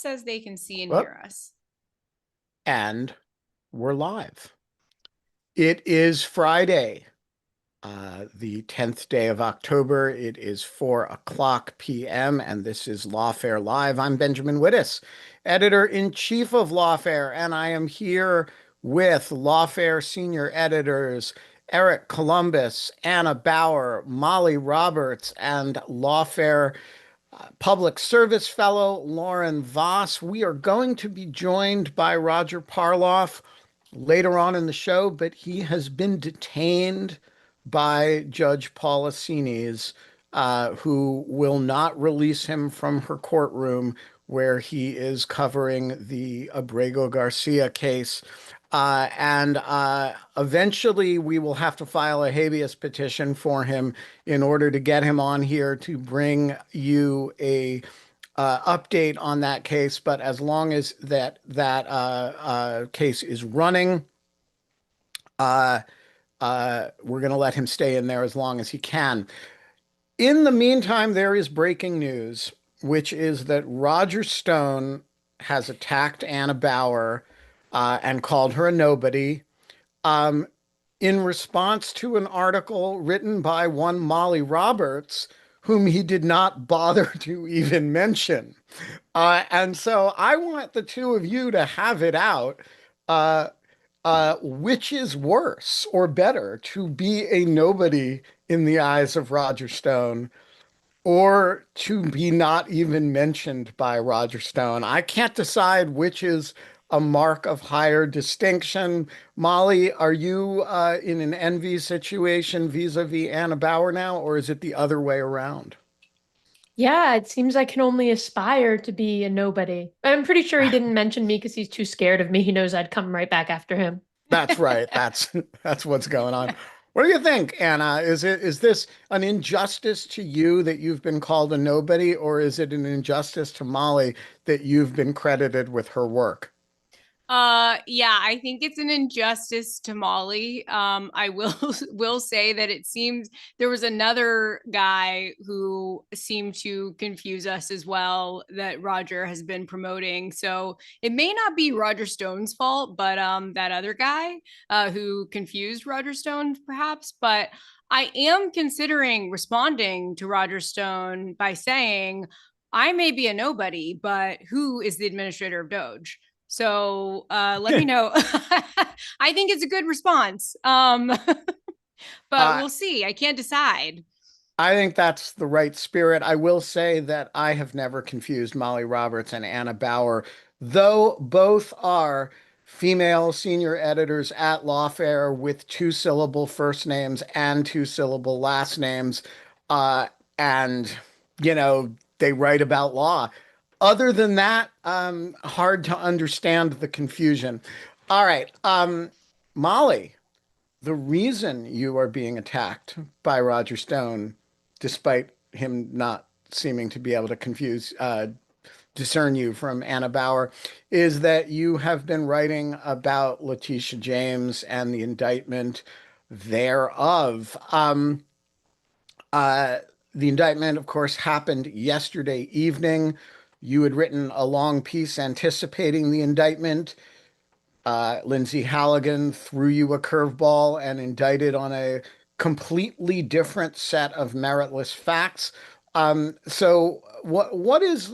says they can see and Well, hear us. and we're live. It is Friday, the 10th day of October. It is 4 p.m., and this is Lawfare Live. I'm Benjamin Wittes, editor-in-chief of Lawfare, and I am here with Lawfare senior editors Eric Columbus, Anna Bauer, Molly Roberts, and Lawfare Public Service Fellow Loren Voss. We are going to be joined by Roger Parloff later on in the show, but he has been detained by Judge Paulicinis, who will not release him from her courtroom where he is covering the Abrego Garcia case. And eventually we will have to file a habeas petition for him in order to get him on here to bring you a update on that case. But as long as that case is running, we're going to let him stay in there as long as he can. In the meantime, there is breaking news, which is that Roger Stone has attacked Anna Bauer and called her a nobody. Um, in response to an article written by one Molly Roberts, whom he did not bother to even mention. And so I want the two of you to have it out. Uh, which is worse or better, to be a nobody in the eyes of Roger Stone or to be not even mentioned by Roger Stone? I can't decide which is a mark of higher distinction. Molly, are you in an envy situation vis-a-vis Anna Bauer now, or is it the other way around? Yeah, it seems I can only aspire to be a nobody. I'm pretty sure he didn't mention me because he's too scared of me. He knows I'd come right back after him. That's right. That's what's going on. What do you think, Anna? Is this an injustice to you that you've been called a nobody, or is it an injustice to Molly that you've been credited with her work? Yeah, I think it's an injustice to Molly. I will will say that it seems there was another guy who seemed to confuse us as well that Roger has been promoting. So it may not be Roger Stone's fault, but that other guy who confused Roger Stone perhaps. But I am considering responding to Roger Stone by saying, I may be a nobody, but who is the administrator of Doge? So let me know. I think it's a good response. But Uh, we'll see. I can't decide. I think that's the right spirit. I will say that I have never confused Molly Roberts and Anna Bauer, though both are female senior editors at Lawfare with two-syllable first names and two-syllable last names. Uh, and, you know, they write about law. Other than that, hard to understand the confusion. All right. Molly, the reason you are being attacked by Roger Stone, despite him not seeming to be able to discern you from Anna Bauer, is that you have been writing about Letitia James and the indictment thereof. Uh, the indictment, of course, happened yesterday evening. You had written a long piece anticipating the indictment. Lindsay Halligan threw you a curveball and indicted on a completely different set of meritless facts. So what is,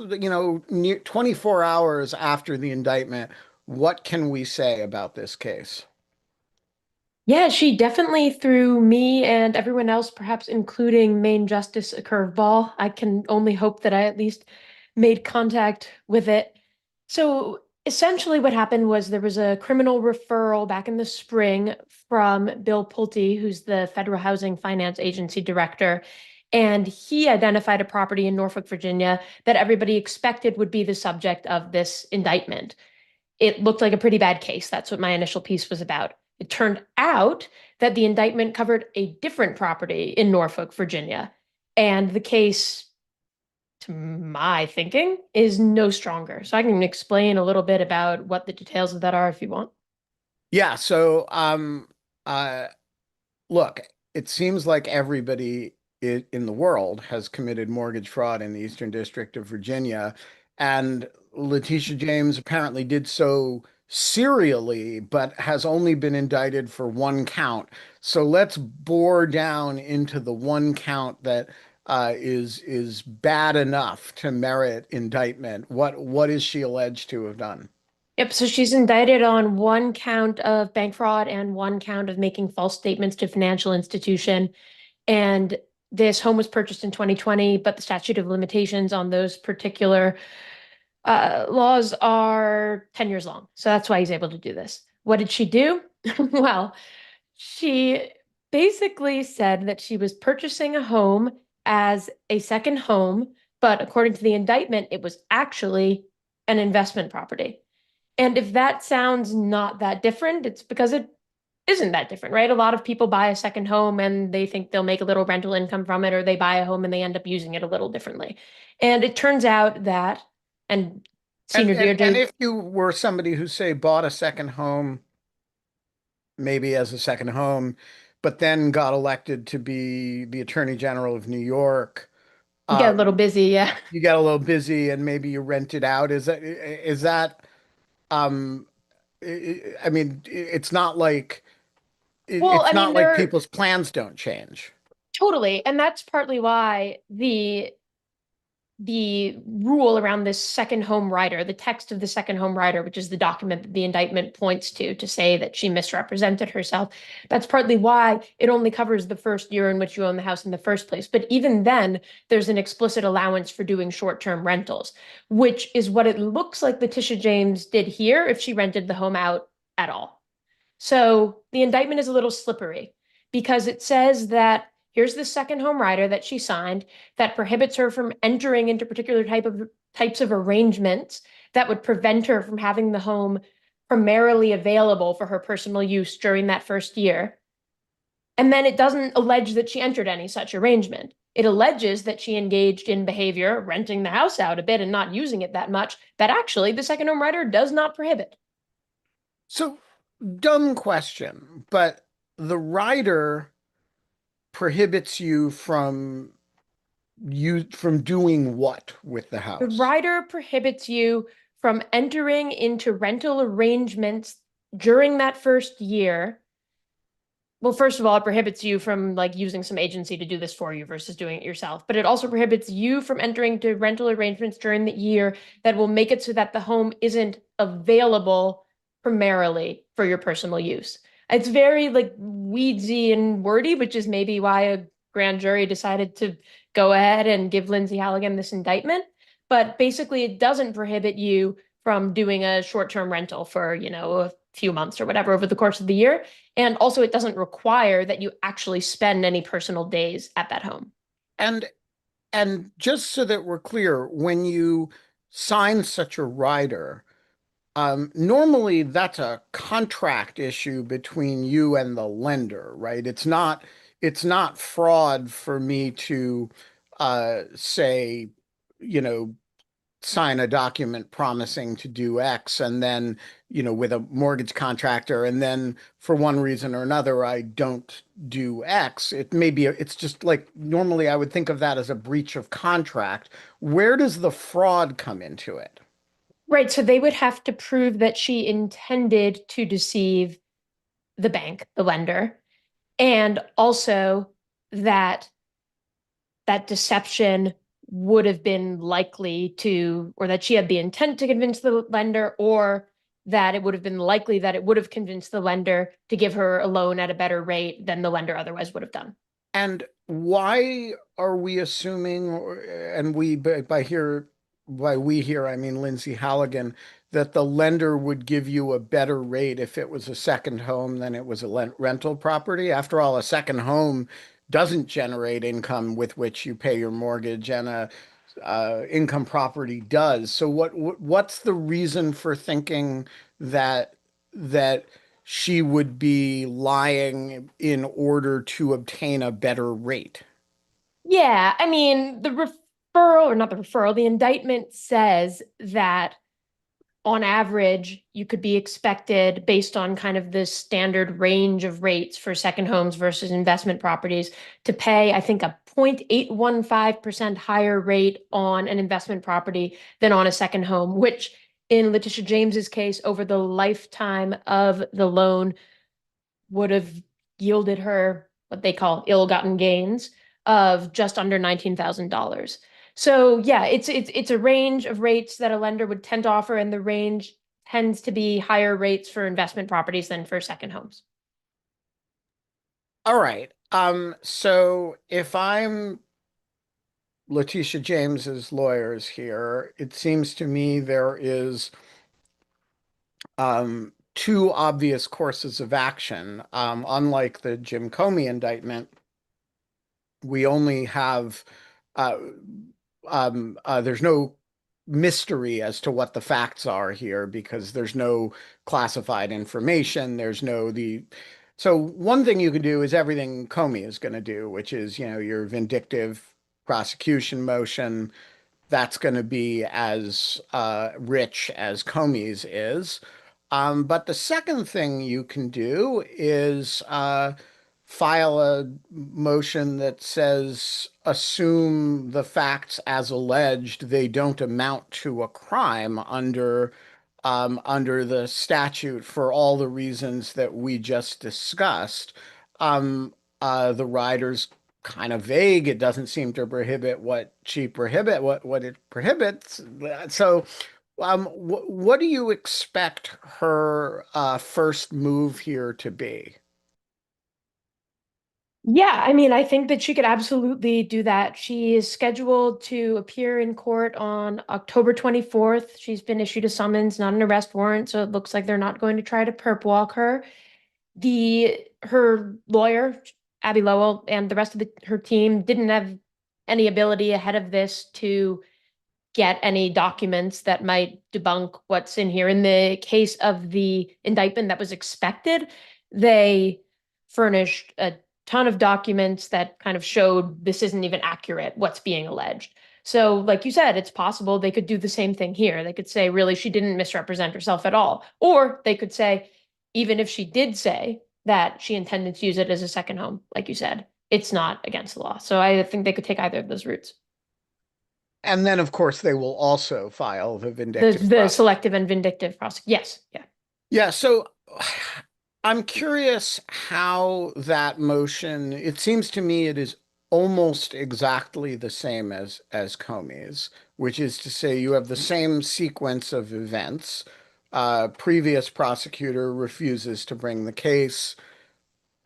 24 hours after the indictment, what can we say about this case? Yeah, she definitely threw me and everyone else, perhaps including Main Justice, a curveball. I can only hope that I at least made contact with it. So essentially, what happened was there was a criminal referral back in the spring from Bill Pulte, who's the Federal Housing Finance Agency director. And he identified a property in Norfolk, Virginia that everybody expected would be the subject of this indictment. It looked like a pretty bad case. That's what my initial piece was about. It turned out that the indictment covered a different property in Norfolk, Virginia. And the case, to my thinking, is no stronger. So I can explain a little bit about what the details of that are if you want. Yeah, so uh, look, it seems like everybody in the world has committed mortgage fraud in the Eastern District of Virginia. And Letitia James apparently did so serially, but has only been indicted for one count. So let's bore down into the one count that is bad enough to merit indictment. What is she alleged to have done? Yep, so she's indicted on one count of bank fraud and one count of making false statements to financial institution. And this home was purchased in 2020, but the statute of limitations on those particular laws are 10 years long. So that's why he's able to do this. What did she do? Well, she basically said that she was purchasing a home as a second home, but according to the indictment, it was actually an investment property. And if that sounds not that different, it's because it isn't that different, right? A lot of people buy a second home and they think they'll make a little rental income from it, or they buy a home and they end up using it a little differently. And it turns out that, and And Senior and Deirdre, if you were somebody who, say, bought a second home, maybe as a second home, but then got elected to be the Attorney General of New York, you get uh, a little busy, yeah. you get a little busy and maybe you rent it out. Is that um I mean, it's not like Well, it's I mean, not like they're people's plans don't change. totally, and that's partly why the rule around this second home rider, the text of the second home rider, which is the document that the indictment points to say that she misrepresented herself. That's partly why it only covers the first year in which you own the house in the first place. But even then, there's an explicit allowance for doing short-term rentals, which is what it looks like Letitia James did here if she rented the home out at all. So the indictment is a little slippery because it says that here's the second home rider that she signed that prohibits her from entering into particular types of arrangements that would prevent her from having the home primarily available for her personal use during that first year. And then it doesn't allege that she entered any such arrangement. It alleges that she engaged in behavior, renting the house out a bit and not using it that much, that actually the second home rider does not prohibit. So, dumb question, but the rider prohibits you from doing what with the The house? rider prohibits you from entering into rental arrangements during that first year. Well, first of all, it prohibits you from like using some agency to do this for you versus doing it yourself. But it also prohibits you from entering into rental arrangements during the year that will make it so that the home isn't available primarily for your personal use. It's very like weedsy and wordy, which is maybe why a grand jury decided to go ahead and give Lindsay Halligan this indictment. But basically, it doesn't prohibit you from doing a short-term rental for, a few months or whatever over the course of the year. And also, it doesn't require that you actually spend any personal days at that home. And and just so that we're clear, when you sign such a rider, normally that's a contract issue between you and the lender, right? It's not fraud for me to say, you know, sign a document promising to do X and then, with a mortgage contractor, and then for one reason or another, I don't do X. It's just like normally I would think of that as a breach of contract. Where does the fraud come into it? Right. So they would have to prove that she intended to deceive the bank, the lender, and also that that deception would have been likely to, or that she had the intent to convince the lender, or that it would have been likely that it would have convinced the lender to give her a loan at a better rate than the lender otherwise would have done. And why are we assuming, and by we here, I mean Lindsay Halligan, that the lender would give you a better rate if it was a second home than it was a rental property? After all, a second home doesn't generate income with which you pay your mortgage, and a income property does. So what's the reason for thinking that she would be lying in order to obtain a better rate? Yeah, I mean, the referral, or not the referral, the indictment says that on average, you could be expected, based on kind of the standard range of rates for second homes versus investment properties, to pay, I think, a 0.815% higher rate on an investment property than on a second home, which in Letitia James's case, over the lifetime of the loan, would have yielded her what they call ill-gotten gains of just under $19,000. So yeah, it's a range of rates that a lender would tend to offer, and the range tends to be higher rates for investment properties than for second homes. All right. So if I'm Letitia James's lawyers here, it seems to me there is two obvious courses of action. Unlike the Jim Comey indictment, we only have uh, there's no mystery as to what the facts are here because there's no classified information. There's no the so one thing you can do is everything Comey is going to do, which is, your vindictive prosecution motion. That's going to be as rich as Comey's is. But the second thing you can do is file a motion that says assume the facts as alleged, they don't amount to a crime under the statute for all the reasons that we just discussed. The rider's kind of vague. It doesn't seem to prohibit what it prohibits. So, what do you expect her first move here to be? Yeah, I mean, I think that she could absolutely do that. She is scheduled to appear in court on October 24th. She's been issued a summons, not an arrest warrant, so it looks like they're not going to try to perp walk her. Her lawyer, Abby Lowell, and the rest of her team didn't have any ability ahead of this to get any documents that might debunk what's in here. In the case of the indictment that was expected, they furnished a ton of documents that kind of showed this isn't even accurate, what's being alleged. So, like you said, it's possible they could do the same thing here. They could say, really, she didn't misrepresent herself at all. Or they could say, even if she did say that she intended to use it as a second home, like you said, it's not against the law. So I think they could take either of those routes. And then, of course, they will also file the The vindictive the process. selective and vindictive process. Yes, yeah. Yeah, so I'm curious how that motion, it seems to me it is almost exactly the same as Comey's, which is to say you have the same sequence of events. Previous prosecutor refuses to bring the case.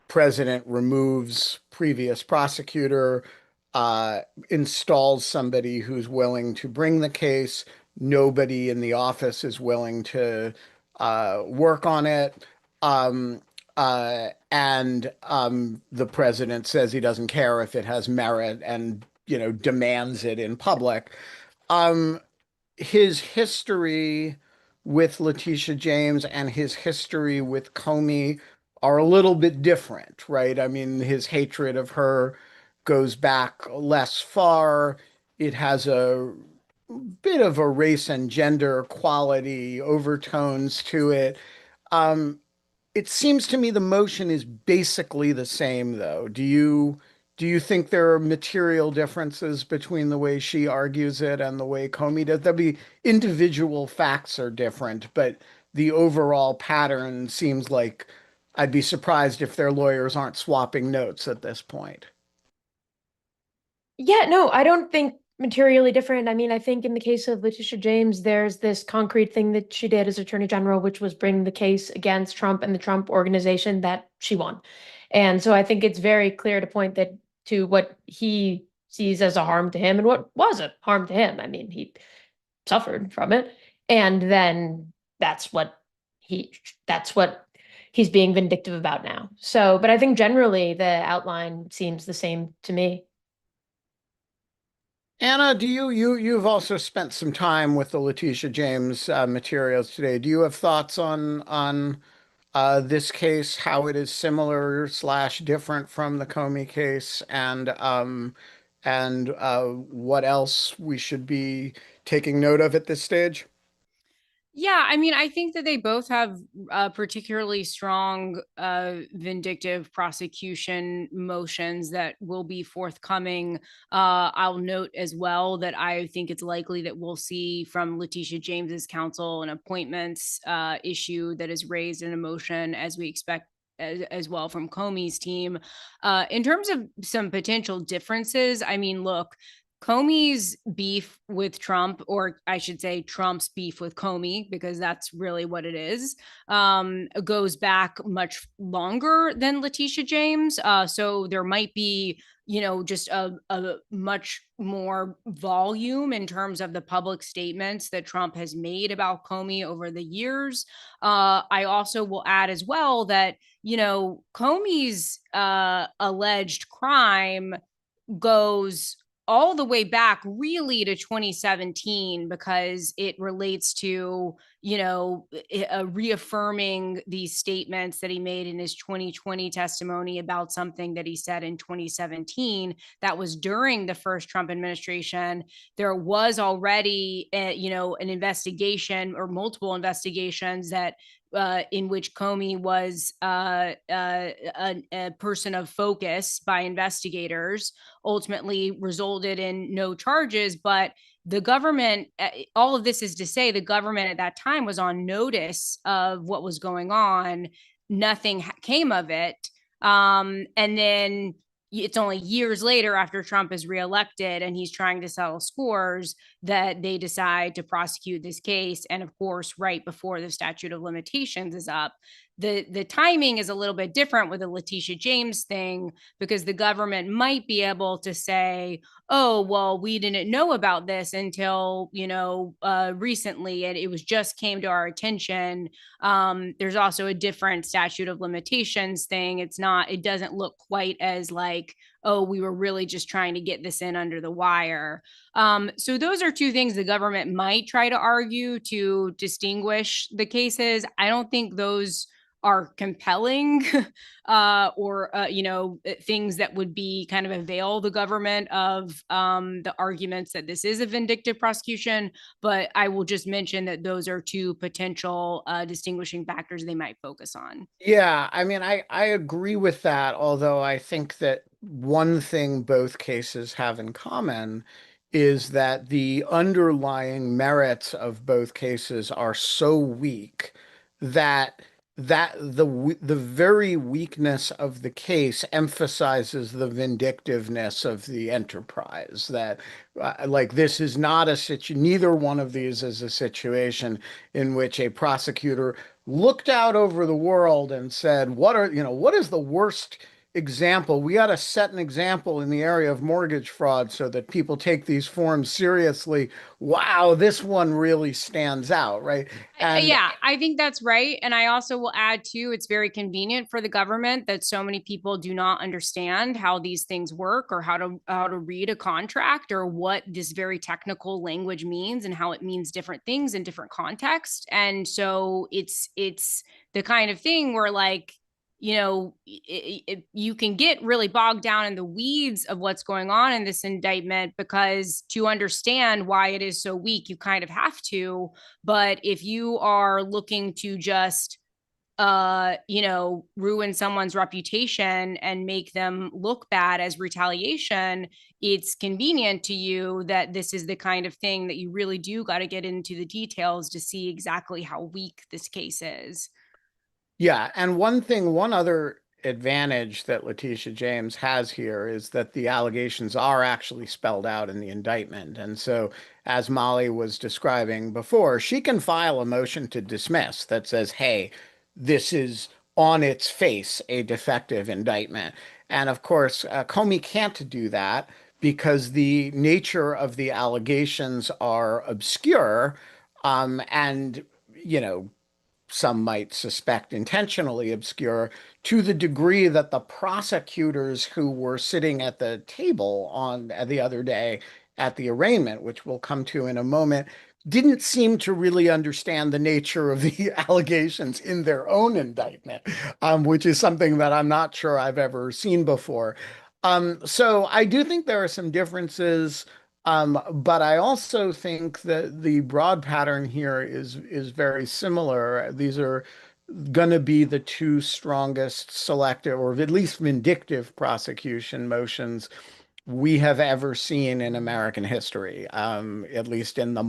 President removes previous prosecutor, uh, installs somebody who's willing to bring the case. Nobody in the office is willing to work on it. And the president says he doesn't care if it has merit and, demands it in public. Um, his history with Letitia James and his history with Comey are a little bit different, right? I mean, his hatred of her goes back less far. It has a bit of a race and gender quality overtones to it. Um, it seems to me the motion is basically the same, though. Do you think there are material differences between the way she argues it and the way Comey does? There'll be individual facts are different, but the overall pattern seems like I'd be surprised if their lawyers aren't swapping notes at this point. Yeah, no, I don't think materially different. I mean, I think in the case of Letitia James, there's this concrete thing that she did as Attorney General, which was bring the case against Trump and the Trump organization that she won. And so I think it's very clear to point that to what he sees as a harm to him and what was a harm to him. I mean, he suffered from it. And then that's what he that's what he's being vindictive about now. So, but I think generally the outline seems the same to me. Anna, you've also spent some time with the Letitia James materials today. Do you have thoughts on this case, how it is similar slash different from the Comey case, and what else we should be taking note of at this stage? Yeah, I mean, I think that they both have particularly strong vindictive prosecution motions that will be forthcoming. I'll note as well that I think it's likely that we'll see from Letitia James's counsel an appointments issue that is raised in a motion, as we expect as well from Comey's team. In terms of some potential differences, I mean, look, Comey's beef with Trump, or I should say Trump's beef with Comey, because that's really what it is, goes back much longer than Letitia James. So there might be, just a much more volume in terms of the public statements that Trump has made about Comey over the years. I also will add as well that, Comey's alleged crime goes all the way back really to 2017 because it relates to reaffirming these statements that he made in his 2020 testimony about something that he said in 2017 that was during the first Trump administration. There was already an investigation or multiple investigations that in which Comey was a person of focus by investigators, ultimately resulted in no charges. But the government, all of this is to say, the government at that time was on notice of what was going on. Nothing came of it. And then it's only years later, after Trump is reelected and he's trying to settle scores, that they decide to prosecute this case. And of course, right before the statute of limitations is up. The timing is a little bit different with the Letitia James thing, because the government might be able to say, oh, well, we didn't know about this until, recently, and it was just came to our attention. There's also a different statute of limitations thing. It doesn't look quite as like, oh, we were really just trying to get this in under the wire. So those are two things the government might try to argue to distinguish the cases. I don't think those are compelling or things that would be kind of avail the government of the arguments that this is a vindictive prosecution. But I will just mention that those are two potential distinguishing factors they might focus on. Yeah, I mean, I agree with that, although I think that one thing both cases have in common is that the underlying merits of both cases are so weak that the very weakness of the case emphasizes the vindictiveness of the enterprise. That like this is not a situation, neither one of these is a situation in which a prosecutor looked out over the world and said, what is the worst example? We got to set an example in the area of mortgage fraud so that people take these forms seriously. Wow, this one really stands out, right? And Yeah, I think that's right. And I also will add too, it's very convenient for the government that so many people do not understand how these things work, or how to read a contract, or what this very technical language means and how it means different things in different contexts. And so it's the kind of thing where, like, you can get really bogged down in the weeds of what's going on in this indictment, because to understand why it is so weak, you kind of have to. But if you are looking to just ruin someone's reputation and make them look bad as retaliation, it's convenient to you that this is the kind of thing that you really do got to get into the details to see exactly how weak this case is. yeah, and one other advantage that Letitia James has here is that the allegations are actually spelled out in the indictment. And so, as Molly was describing before, she can file a motion to dismiss that says, hey, this is on its face a defective indictment. And of course, Comey can't do that because the nature of the allegations are obscure. And, you know, some might suspect intentionally obscure, to the degree that the prosecutors who were sitting at the table on the other day at the arraignment, which we'll come to in a moment, didn't seem to really understand the nature of the allegations in their own indictment, which is something that I'm not sure I've ever seen before. So I do think there are some differences. But I also think that the broad pattern here is very similar. These are going to be the two strongest selective or at least vindictive prosecution motions we have ever seen in American history, at least uh, in the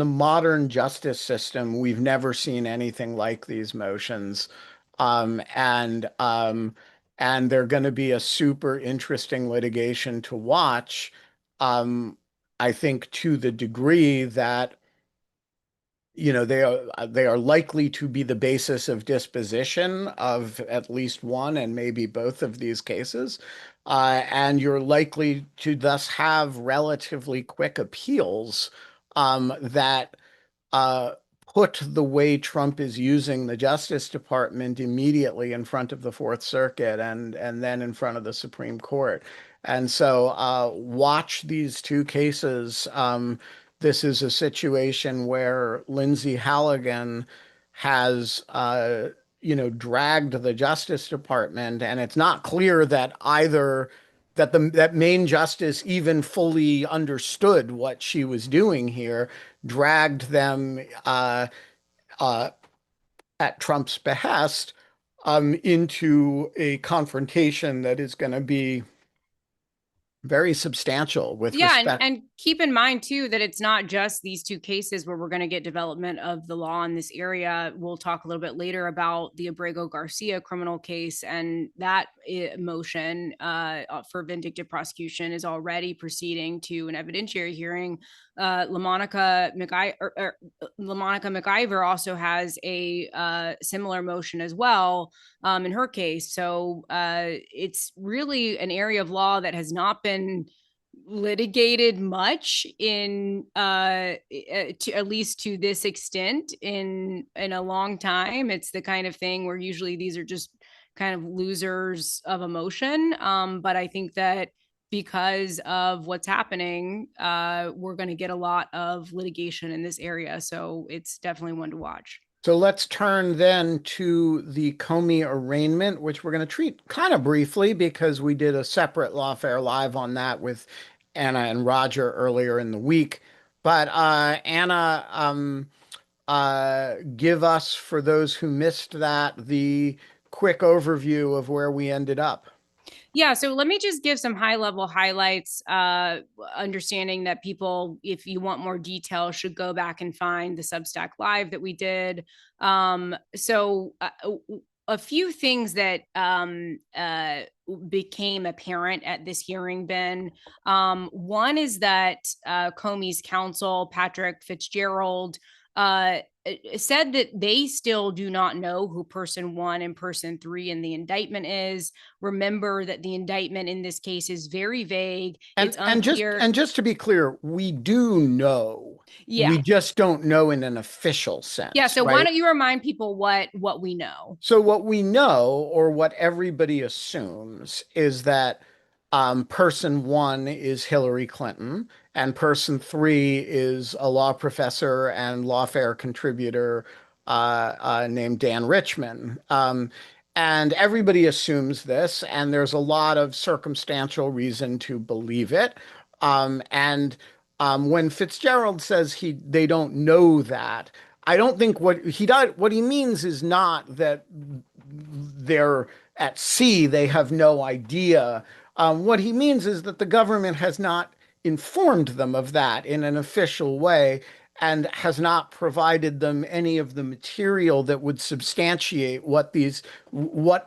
modern justice system. We've never seen anything like these motions. Um, and um, and they're going to be a super interesting litigation to watch. Um, I think to the degree that they are likely to be the basis of disposition of at least one and maybe both of these cases. And you're likely to thus have relatively quick appeals that uh, put the way Trump is using the Justice Department immediately in front of the Fourth Circuit and then in front of the Supreme Court. And so watch these two cases. This is a situation where Lindsay Halligan has dragged the Justice Department, and it's not clear that either that main justice even fully understood what she was doing here, dragged them uh, at Trump's behest into a confrontation that is going to be very substantial with Yeah, respect. and keep in mind too that it's not just these two cases where we're going to get development of the law in this area. We'll talk a little bit later about the Abrego Garcia criminal case, and that motion for vindictive prosecution is already proceeding to an evidentiary hearing. LaMonica McIver also has a similar motion as well in her case. So it's really an area of law that has not been litigated much in to at least to this extent in a long time. It's the kind of thing where usually these are just kind of losers of emotion, but I think that because of what's happening, we're going to get a lot of litigation in this area, so it's definitely one to watch. So let's turn then to the Comey arraignment, which we're going to treat kind of briefly because we did a separate Lawfare Live on that with Anna and Roger earlier in the week. But Anna, give us, for those who missed that, the quick overview of where we ended up. Yeah, so let me just give some high level highlights, understanding that people, if you want more detail, should go back and find the Substack Live that we did. A few things that became apparent at this hearing, Ben. One is that Comey's counsel, Patrick Fitzgerald, said that they still do not know who person one and person three in the indictment is. Remember that the indictment in this case is very vague. It's And just unclear. and just to be clear, we do know. Yeah. We just don't know in an official Yeah. sense, So why right? don't you remind people what we know? So what we know, or what everybody assumes, is that person one is Hillary Clinton, and person three is a law professor and lawfare contributor named Dan Richman. And everybody assumes this, and there's a lot of circumstantial reason to believe it. And when Fitzgerald says they don't know that, I don't think what he means is not that they're at sea, they have no idea. What he means is that the government has not informed them of that in an official way and has not provided them any of the material that would substantiate what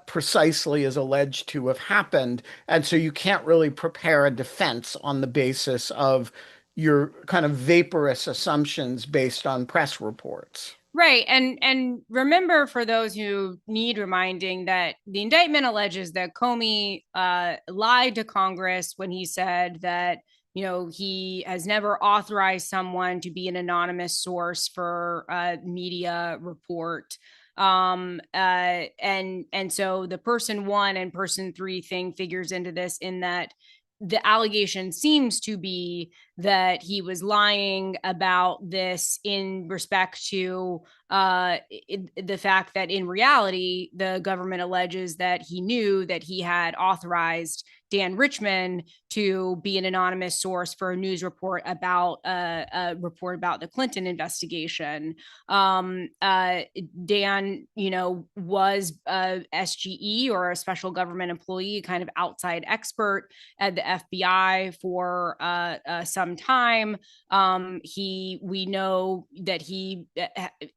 precisely is alleged to have happened. And so you can't really prepare a defense on the basis of your kind of vaporous assumptions based on press reports. Right. And remember, for those who need reminding, that the indictment alleges that Comey lied to Congress when he said that, he has never authorized someone to be an anonymous source for a media report. And so the person one and person three thing figures into this, in that the allegation seems to be that he was lying about this in respect to the fact that in reality, the government alleges that he knew that he had authorized Dan Richman to be an anonymous source for a news report about the Clinton investigation. Dan, was a SGE, or a special government employee, kind of outside expert at the FBI for some time. We know that he,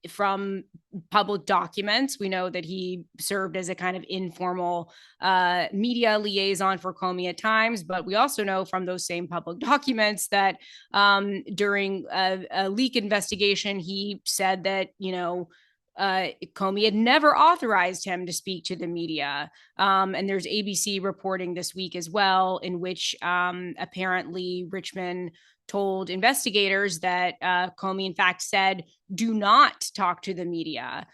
from public documents, we know that he served as a kind of informal media liaison for Comey at times, but we also know from those same public documents that during a leak investigation, he said that, Comey had never authorized him to speak to the media. And there's ABC reporting this week as well, in which apparently Richman told investigators that Comey, in fact, said, do not talk to the media.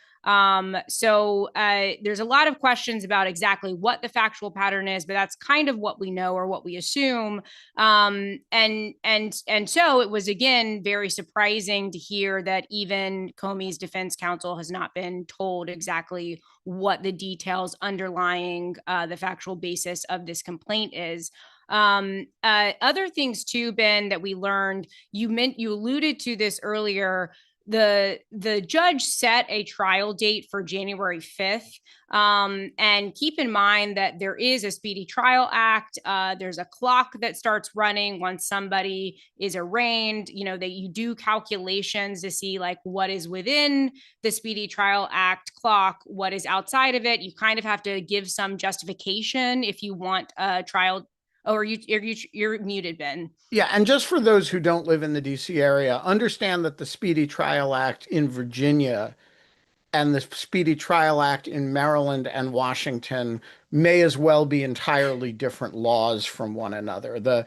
So there's a lot of questions about exactly what the factual pattern is, but that's kind of what we know, or what we assume. And so it was, again, very surprising to hear that even Comey's defense counsel has not been told exactly what the details underlying the factual basis of this complaint is. Other things too, Ben, that we learned, you alluded to this earlier. The judge set a trial date for January 5th. And keep in mind that there is a Speedy Trial Act. There's a clock that starts running once somebody is arraigned. That you do calculations to see like what is within the Speedy Trial Act clock, what is outside of it. You kind of have to give some justification if you want a trial. Oh, you're muted, Ben. Yeah, and just for those who don't live in the DC area, understand that the Speedy Trial Act in Virginia and the Speedy Trial Act in Maryland and Washington may as well be entirely different laws from one another. The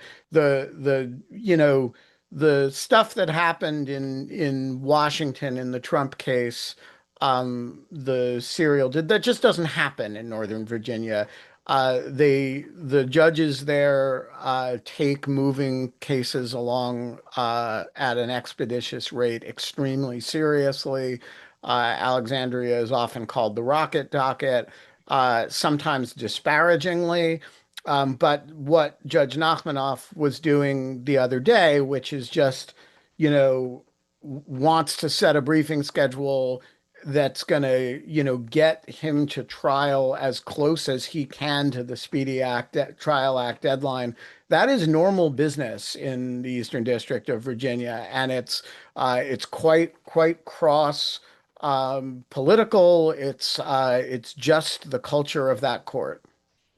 stuff that happened in Washington in the Trump case, the serial did that just doesn't happen in Northern Virginia. The judges there take moving cases along at an expeditious rate extremely seriously. Alexandria is often called the rocket docket, sometimes disparagingly. But what Judge Nachmanoff was doing the other day, which is just, wants to set a briefing schedule that's going to, get him to trial as close as he can to the Trial Act deadline. That is normal business in the Eastern District of Virginia, and it's quite cross political. It's just the culture of that court.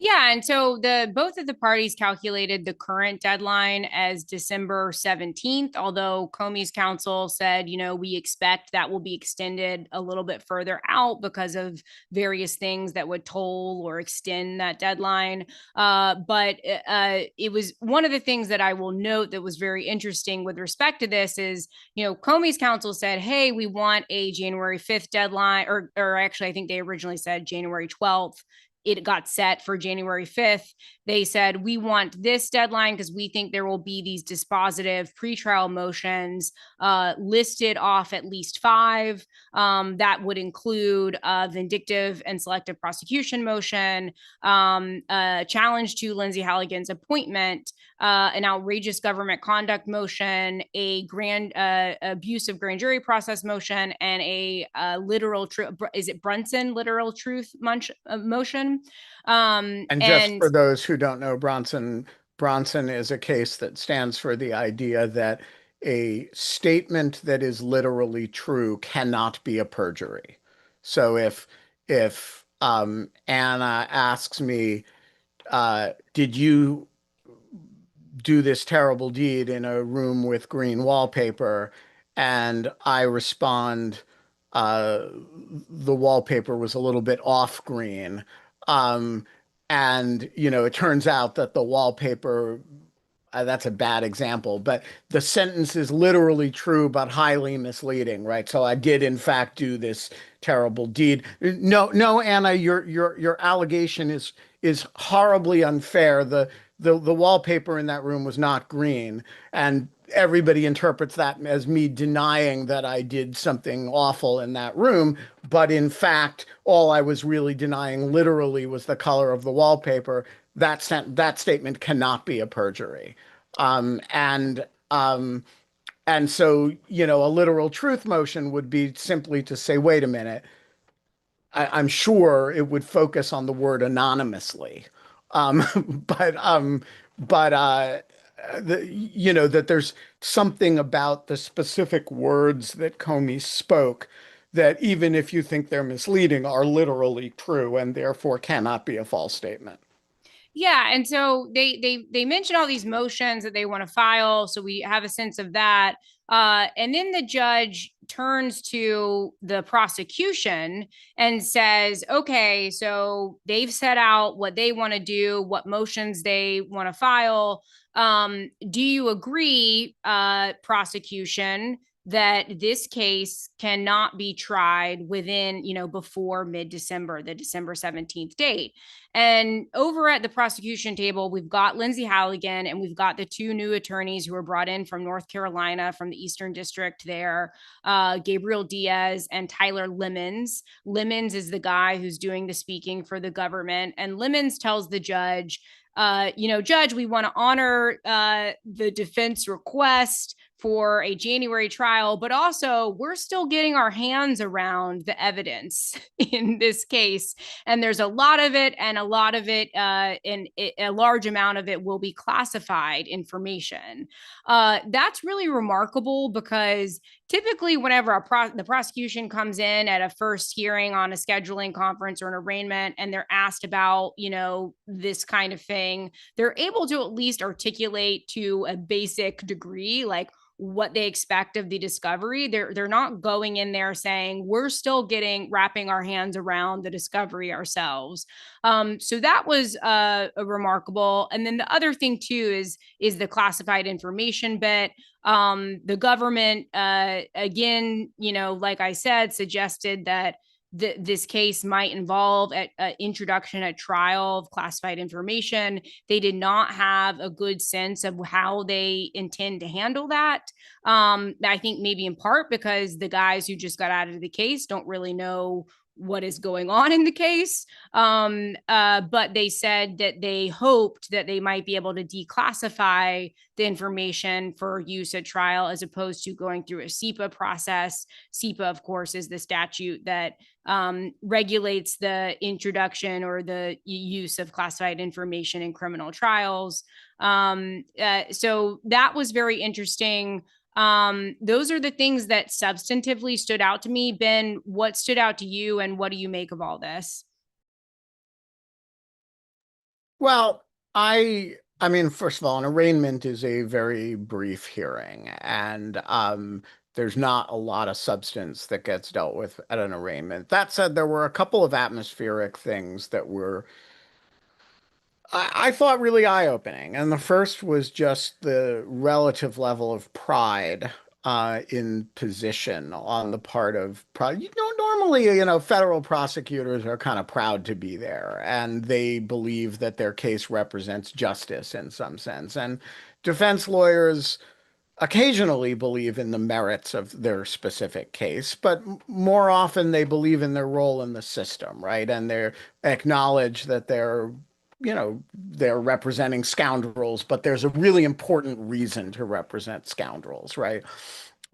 Yeah, and so both of the parties calculated the current deadline as December 17th, although Comey's counsel said, we expect that will be extended a little bit further out because of various things that would toll or extend that deadline. But it was one of the things that I will note that was very interesting with respect to this is, Comey's counsel said, hey, we want a January 5th deadline, or actually, I think they originally said January 12th. It got set for January 5th. They said, we want this deadline because we think there will be these dispositive pretrial motions listed off at least 5. That would include a vindictive and selective prosecution motion, a challenge to Lindsay Halligan's appointment, an outrageous government conduct motion, a abuse of grand jury process motion, and a literal truth. Is it Brunson literal truth motion? And just for those who don't know, Bronson is a case that stands for the idea that a statement that is literally true cannot be a perjury. So if Anna asks me, did you do this terrible deed in a room with green wallpaper? And I respond, the wallpaper was a little bit off green. And, it turns out that the wallpaper, that's a bad example, but the sentence is literally true, but highly misleading, right? So I did, in fact, do this terrible deed. No, Anna, your allegation is horribly unfair. The wallpaper in that room was not green. And everybody interprets that as me denying that I did something awful in that room. But in fact, all I was really denying literally was the color of the wallpaper. That statement cannot be a perjury. Um, and um, and so, a literal truth motion would be simply to say, wait a minute, I'm sure it would focus on the word anonymously. Um, but um, but that there's something about the specific words that Comey spoke that even if you think they're misleading, are literally true and therefore cannot be a false statement. Yeah, and so they mention all these motions that they want to file, so we have a sense of that. And then the judge turns to the prosecution and says, "Okay, so they've set out what they want to do, what motions they want to file. Do you agree, prosecution?" That this case cannot be tried within, before mid-December, the December 17th date. And over at the prosecution table, we've got Lindsay Halligan and we've got the two new attorneys who were brought in from North Carolina, from the Eastern District there, Gabriel Diaz and Tyler Lemons. Lemons is the guy who's doing the speaking for the government. And Lemons tells the judge, Judge, we want to honor the defense request for a January trial, but also we're still getting our hands around the evidence in this case. And there's a lot of it, and a lot of it, a large amount of it will be classified information. That's really remarkable because typically whenever the prosecution comes in at a first hearing on a scheduling conference or an arraignment and they're asked about this kind of thing, they're able to at least articulate to a basic degree like what they expect of the discovery. They're not going in there saying we're still wrapping our hands around the discovery ourselves. So that was a remarkable. And then the other thing too is the classified information bit. The government again, like I said, suggested that this case might involve an introduction at trial of classified information. They did not have a good sense of how they intend to handle that. I think maybe in part because the guys who just got out of the case don't really know what is going on in the case. But they said that they hoped that they might be able to declassify the information for use at trial as opposed to going through a SEPA process. SEPA, of course, is the statute that regulates the introduction or the use of classified information in criminal trials. So that was very interesting. Those are the things that substantively stood out to me. Ben, what stood out to you and what do you make of all this? Well, I mean, first of all, an arraignment is a very brief hearing, and there's not a lot of substance that gets dealt with at an arraignment. That said, there were a couple of atmospheric things that were I thought really eye-opening. And the first was just the relative level of pride in position on the part of, normally, federal prosecutors are kind of proud to be there and they believe that their case represents justice in some sense. And defense lawyers occasionally believe in the merits of their specific case, but more often they believe in their role in the system, right? And they acknowledge that they're representing scoundrels, but there's a really important reason to represent scoundrels, right?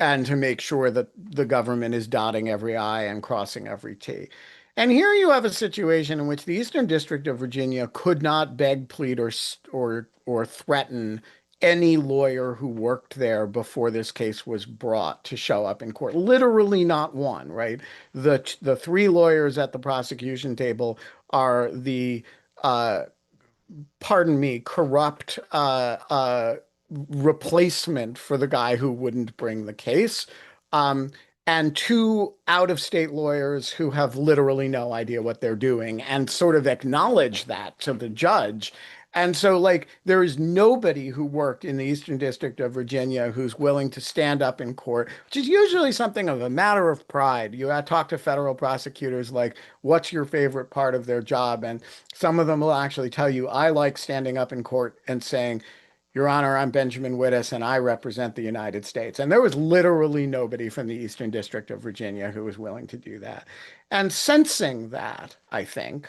And to make sure that the government is dotting every I and crossing every T. And here you have a situation in which the Eastern District of Virginia could not beg, plead, or threaten any lawyer who worked there before this case was brought to show up in court. Literally not one, right? The three lawyers at the prosecution table are the uh, pardon me, corrupt replacement for the guy who wouldn't bring the case. Um, and two out-of-state lawyers who have literally no idea what they're doing and sort of acknowledge that to the judge. And so, like, there is nobody who worked in the Eastern District of Virginia who's willing to stand up in court, which is usually something of a matter of pride. You talk to federal prosecutors, like, what's your favorite part of their job? And some of them will actually tell you, I like standing up in court and saying, Your Honor, I'm Benjamin Wittes, and I represent the United States. And there was literally nobody from the Eastern District of Virginia who was willing to do that. And sensing that, I think,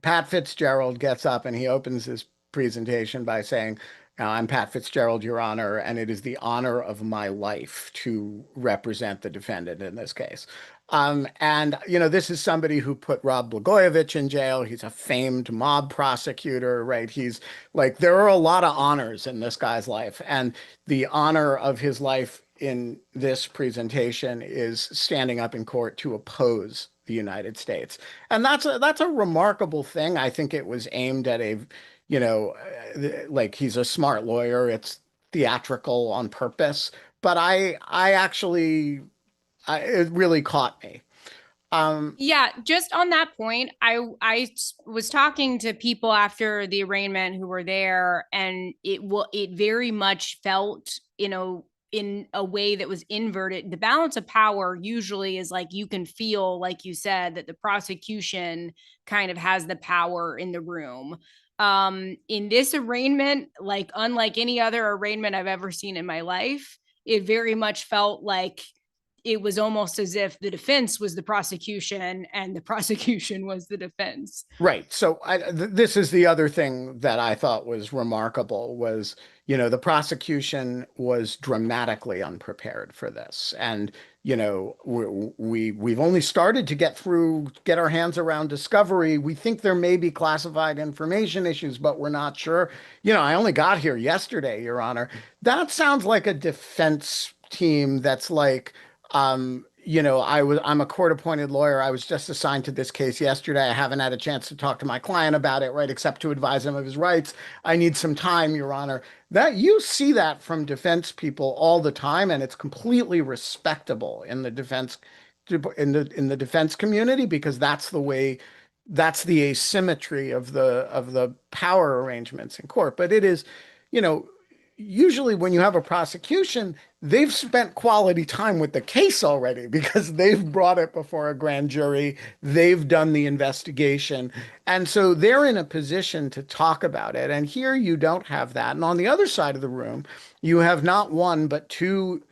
Pat Fitzgerald gets up and he opens his presentation by saying, I'm Pat Fitzgerald, Your Honor, and it is the honor of my life to represent the defendant in this case. This is somebody who put Rod Blagojevich in jail. He's a famed mob prosecutor, right? He's like, there are a lot of honors in this guy's life. And the honor of his life in this presentation is standing up in court to oppose the United States. And that's a remarkable thing. I think it was aimed at like he's a smart lawyer. It's theatrical on purpose, but it really caught me. Yeah, just on that point, I was talking to people after the arraignment who were there, and it very much felt, in a way that was inverted. The balance of power usually is like, you can feel, like you said, that the prosecution kind of has the power in the room. In this arraignment, like unlike any other arraignment I've ever seen in my life, it very much felt like it was almost as if the defense was the prosecution and the prosecution was the defense. Right. So this is the other thing that I thought was remarkable was, the prosecution was dramatically unprepared for this. And, we've only started to get our hands around discovery. We think there may be classified information issues, but we're not sure. I only got here yesterday, Your Honor. That sounds like a defense team that's like, I'm a court-appointed lawyer. I was just assigned to this case yesterday. I haven't had a chance to talk to my client about it, right, except to advise him of his rights. I need some time, Your Honor. That you see that from defense people all the time, and it's completely respectable in the defense community because that's the asymmetry of the power arrangements in court. But it is, you know, usually when you have a prosecution, they've spent quality time with the case already because they've brought it before a grand jury, they've done the investigation, and so they're in a position to talk about it. And here you don't have that. And on the other side of the room, you have not one but two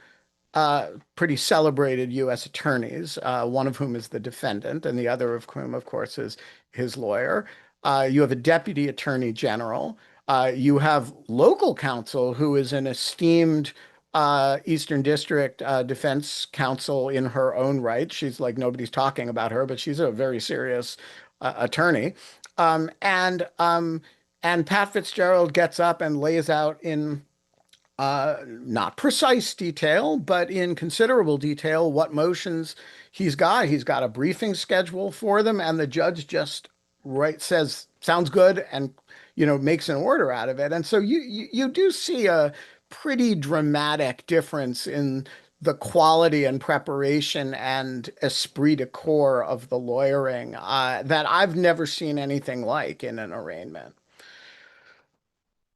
pretty celebrated U.S. attorneys, one of whom is the defendant, and the other of whom, of course, is his lawyer. You have a deputy attorney general. You have local counsel, who is an esteemed Eastern District defense counsel in her own right. She's like, nobody's talking about her, but she's a very serious attorney. And Pat Fitzgerald gets up and lays out in not precise detail, but in considerable detail, what motions he's got. He's got a briefing schedule for them, and the judge just says, sounds good, and makes an order out of it. And so you do see a pretty dramatic difference in the quality and preparation and esprit de corps of the lawyering that I've never seen anything like in an arraignment.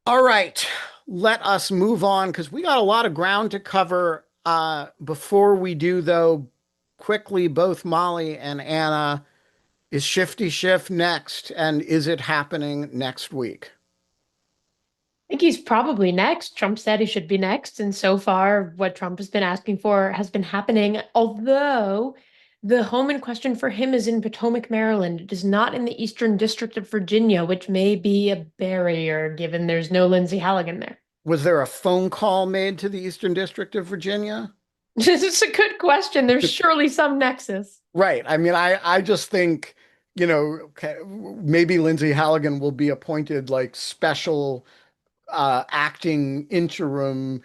All right, let us move on because we got a lot of ground to cover. Before we do, though, quickly, both Molly and Anna, is Shifty Schiff next? And is it happening next week? I think he's probably next. Trump said he should be next. And so far, what Trump has been asking for has been happening. Although the home in question for him is in Potomac, Maryland. It is not in the Eastern District of Virginia, which may be a barrier given there's no Lindsay Halligan there. Was there a phone call made to the Eastern District of Virginia? This is a good question. There's surely some nexus. Right. I mean, I just think, maybe Lindsay Halligan will be appointed like special acting interim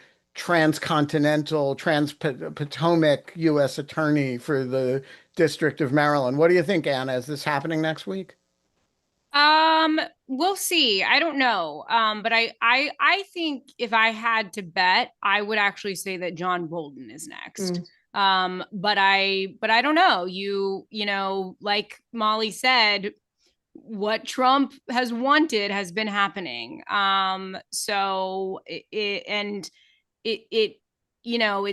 Potomac U.S. attorney for the District of Maryland. What do you think, Anna? Is this happening next week? We'll see. I don't know. But I think if I had to bet, I would actually say that John Bolton is next. But I don't know. Like Molly said, what Trump has wanted has been happening. So it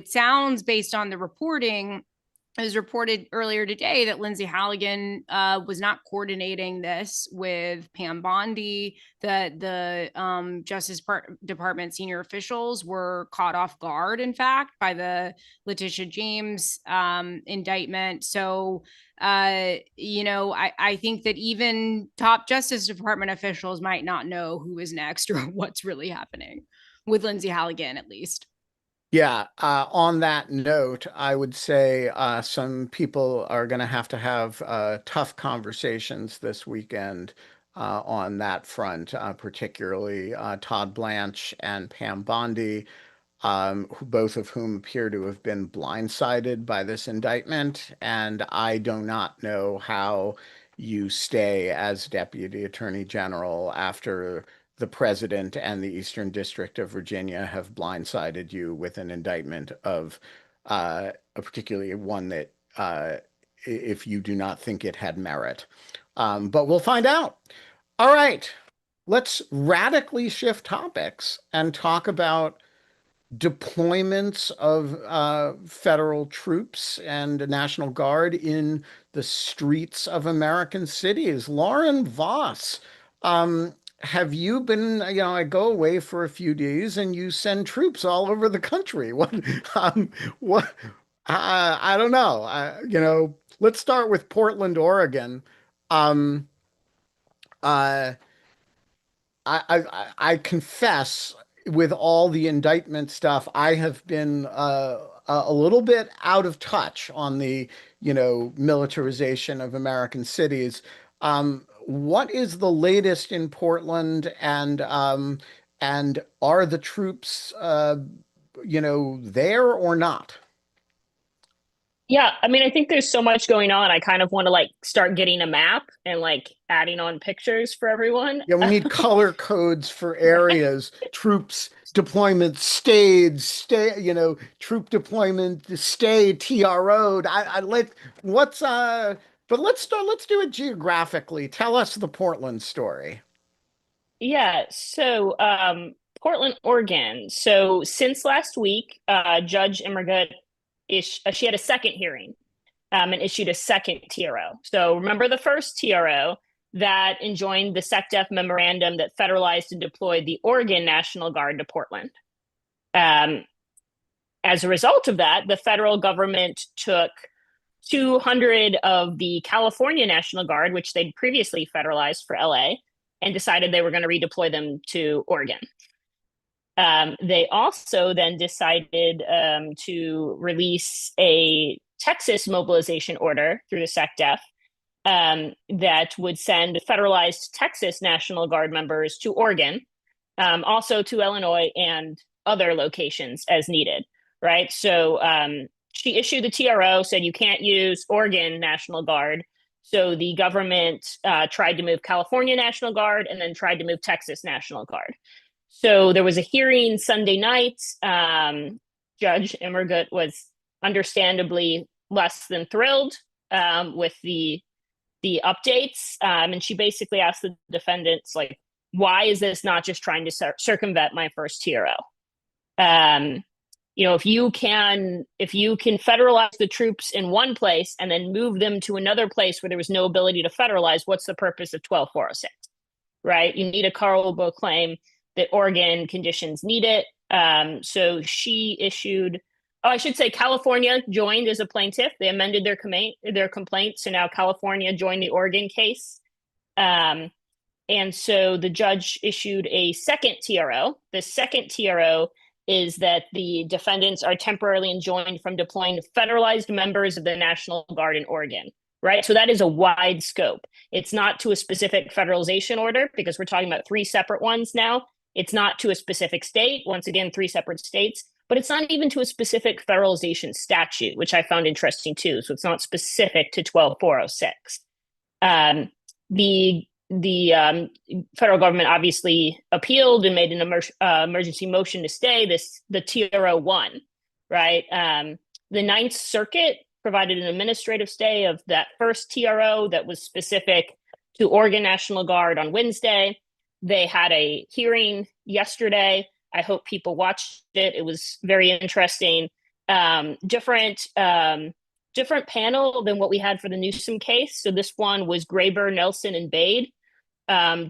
sounds, based on the reporting, it was reported earlier today that Lindsay Halligan was not coordinating this with Pam Bondi. The Justice Department senior officials were caught off guard, in fact, by the Letitia James indictment. So, I think that even top Justice Department officials might not know who is next or what's really happening with Lindsay Halligan, at least. Yeah, on that note, I would say some people are going to have tough conversations this weekend on that front, particularly Todd Blanche and Pam Bondi, both of whom appear to have been blindsided by this indictment. And I do not know how you stay as Deputy Attorney General after the president and the Eastern District of Virginia have blindsided you with an indictment of particularly one that if you do not think it had merit. But we'll find out. All right, let's radically shift topics and talk about deployments of federal troops and National Guard in the streets of American cities. Loren, Voss, have you been, I go away for a few days and you send troops all over the country. What, I don't know. Let's start with Portland, Oregon. Um, uh, I confess, with all the indictment stuff, I have been a little bit out of touch on the, militarization of American cities. What is the latest in Portland, and are the troops, there or not? Yeah, I mean, I think there's so much going on. I kind of want to start getting a map and adding on pictures for everyone. Yeah, we need color codes for areas, troops deployment, troop deployment, stay, TRO'd. But let's do it geographically. Tell us the Portland story. Yeah, so Portland, Oregon. So since last week, Judge Immergut she had a second hearing and issued a second TRO. So remember the first TRO that enjoined the SecDef memorandum that federalized and deployed the Oregon National Guard to Portland. As a result of that, the federal government took 200 of the California National Guard, which they'd previously federalized for LA, and decided they were going to redeploy them to Oregon. They also then decided to release a Texas mobilization order through the SecDef that would send federalized Texas National Guard members to Oregon, also to Illinois and other locations as needed, right? So she issued the TRO, said you can't use Oregon National Guard. So the government tried to move California National Guard and then tried to move Texas National Guard. So there was a hearing Sunday night. Judge Immergut was understandably less than thrilled with the updates. And she basically asked the defendants, why is this not just trying to circumvent my first TRO? If you can federalize the troops in one place and then move them to another place where there was no ability to federalize, what's the purpose of 12406, right? You need a colorable claim that Oregon conditions need it. So she issued, I should say California joined as a plaintiff. They amended their complaint. So now California joined the Oregon case. And so the judge issued a second TRO. The second TRO is that the defendants are temporarily enjoined from deploying federalized members of the National Guard in Oregon, right? So that is a wide scope. It's not to a specific federalization order because we're talking about 3 separate ones now. It's not to a specific state, once again, 3 separate states, but it's not even to a specific federalization statute, which I found interesting too. So it's not specific to 12406. The federal government obviously appealed and made an emergency motion to stay the TRO 1, right? The Ninth Circuit provided an administrative stay of that first TRO that was specific to Oregon National Guard on Wednesday. They had a hearing yesterday. I hope people watched it. It was very interesting. Different different panel than what we had for the Newsom case. So this one was Graber, Nelson, and Bade.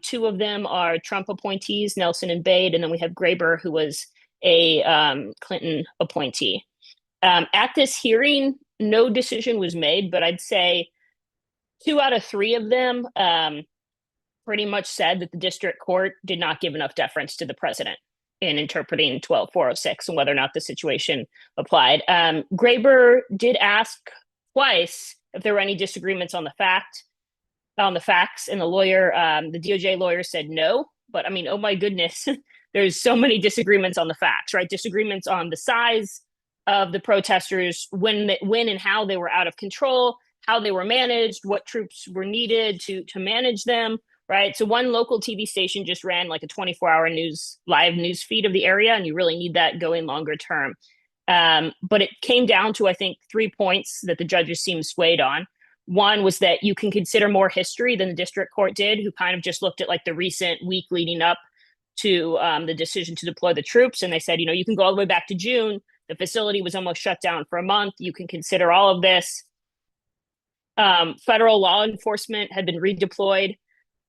Two of them are Trump appointees, Nelson and Bade, and then we have Graber, who was a Clinton appointee. At this hearing, no decision was made, but I'd say 2 out of 3 of them pretty much said that the district court did not give enough deference to the president in interpreting 12406 and whether or not the situation applied. Graber did ask twice if there were any disagreements on the facts, and the lawyer, the DOJ lawyer said no. But I mean, oh my goodness, there's so many disagreements on the facts, right? Disagreements on the size of the protesters, when and how they were out of control, how they were managed, what troops were needed to manage them, right? So one local TV station just ran like a 24-hour live news feed of the area, and you really need that going longer term. But it came down to, I think, 3 points that the judges seemed swayed on. One was that you can consider more history than the district court did, who kind of just looked at like the recent week leading up to the decision to deploy the troops. And they said, you can go all the way back to June. The facility was almost shut down for a month. You can consider all of this. Federal law enforcement had been redeployed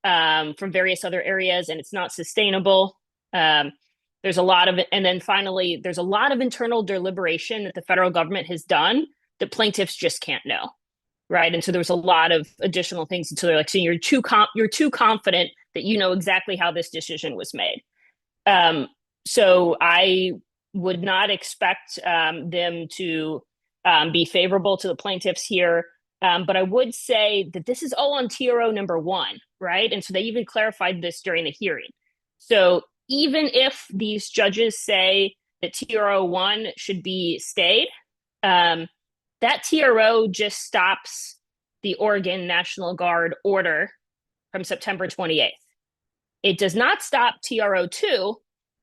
from various other areas, and it's not sustainable. There's a lot of, and then finally, there's a lot of internal deliberation that the federal government has done that plaintiffs just can't know, right? And so there was a lot of additional things until they're like, so you're too confident that you know exactly how this decision was made. So I would not expect them to be favorable to the plaintiffs here. But I would say that this is all on TRO number 1, right? And so they even clarified this during the hearing. So even if these judges say that TRO 1 should be stayed, that TRO just stops the Oregon National Guard order from September 28th. It does not stop TRO 2,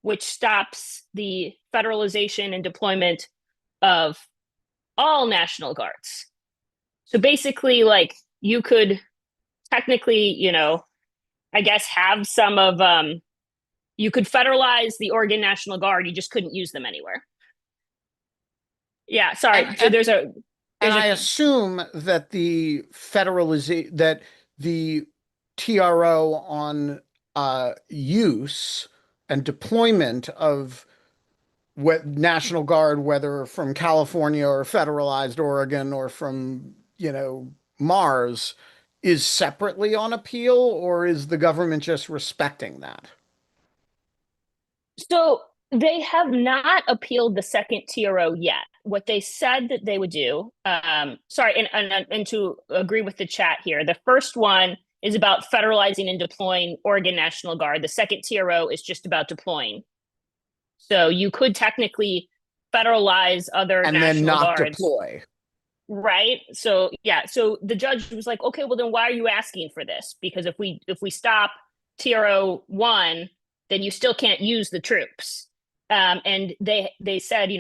which stops the federalization and deployment of all National Guards. So basically, like, you could technically, I guess have some of, you could federalize the Oregon National Guard, you just couldn't use them anywhere. Yeah, sorry. I assume that the that the TRO on use and deployment of National Guard, whether from California or federalized Oregon or from, Mars, is separately on appeal, or is the government just respecting that? So they have not appealed the second TRO yet. What they said that they would do, and to agree with the chat here, the first one is about federalizing and deploying Oregon National Guard. The second TRO is just about deploying. So you could technically federalize other and National then not Guards. Deploy. Right. So yeah. So the judge was like, okay, well then why are you asking for this? Because if we stop TRO 1, then you still can't use the troops. And they said,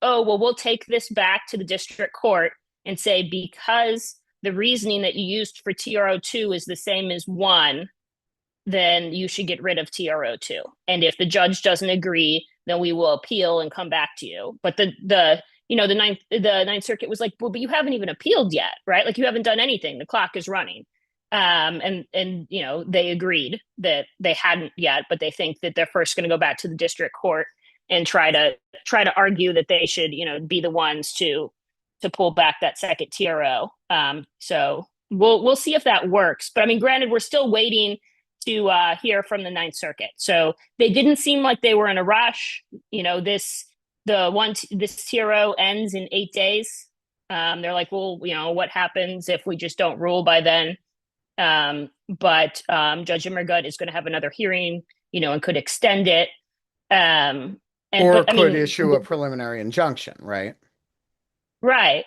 oh, well, we'll take this back to the district court and say, because the reasoning that you used for TRO 2 is the same as 1, then you should get rid of TRO 2. And if the judge doesn't agree, then we will appeal and come back to you. But the Ninth Circuit was like, well, but you haven't even appealed yet, right? Like, you haven't done anything. The clock is running. And they agreed that they hadn't yet, but they think that they're first going to go back to the district court and try to argue that they should, be the ones to pull back that second TRO. So we'll see if that works. But I mean, granted, we're still waiting to hear from the Ninth Circuit. So they didn't seem like they were in a rush. This TRO ends in 8 days. They're like, well, what happens if we just don't rule by then? But Judge Immergut is going to have another hearing, and could extend it. Could issue a preliminary injunction, right? Right.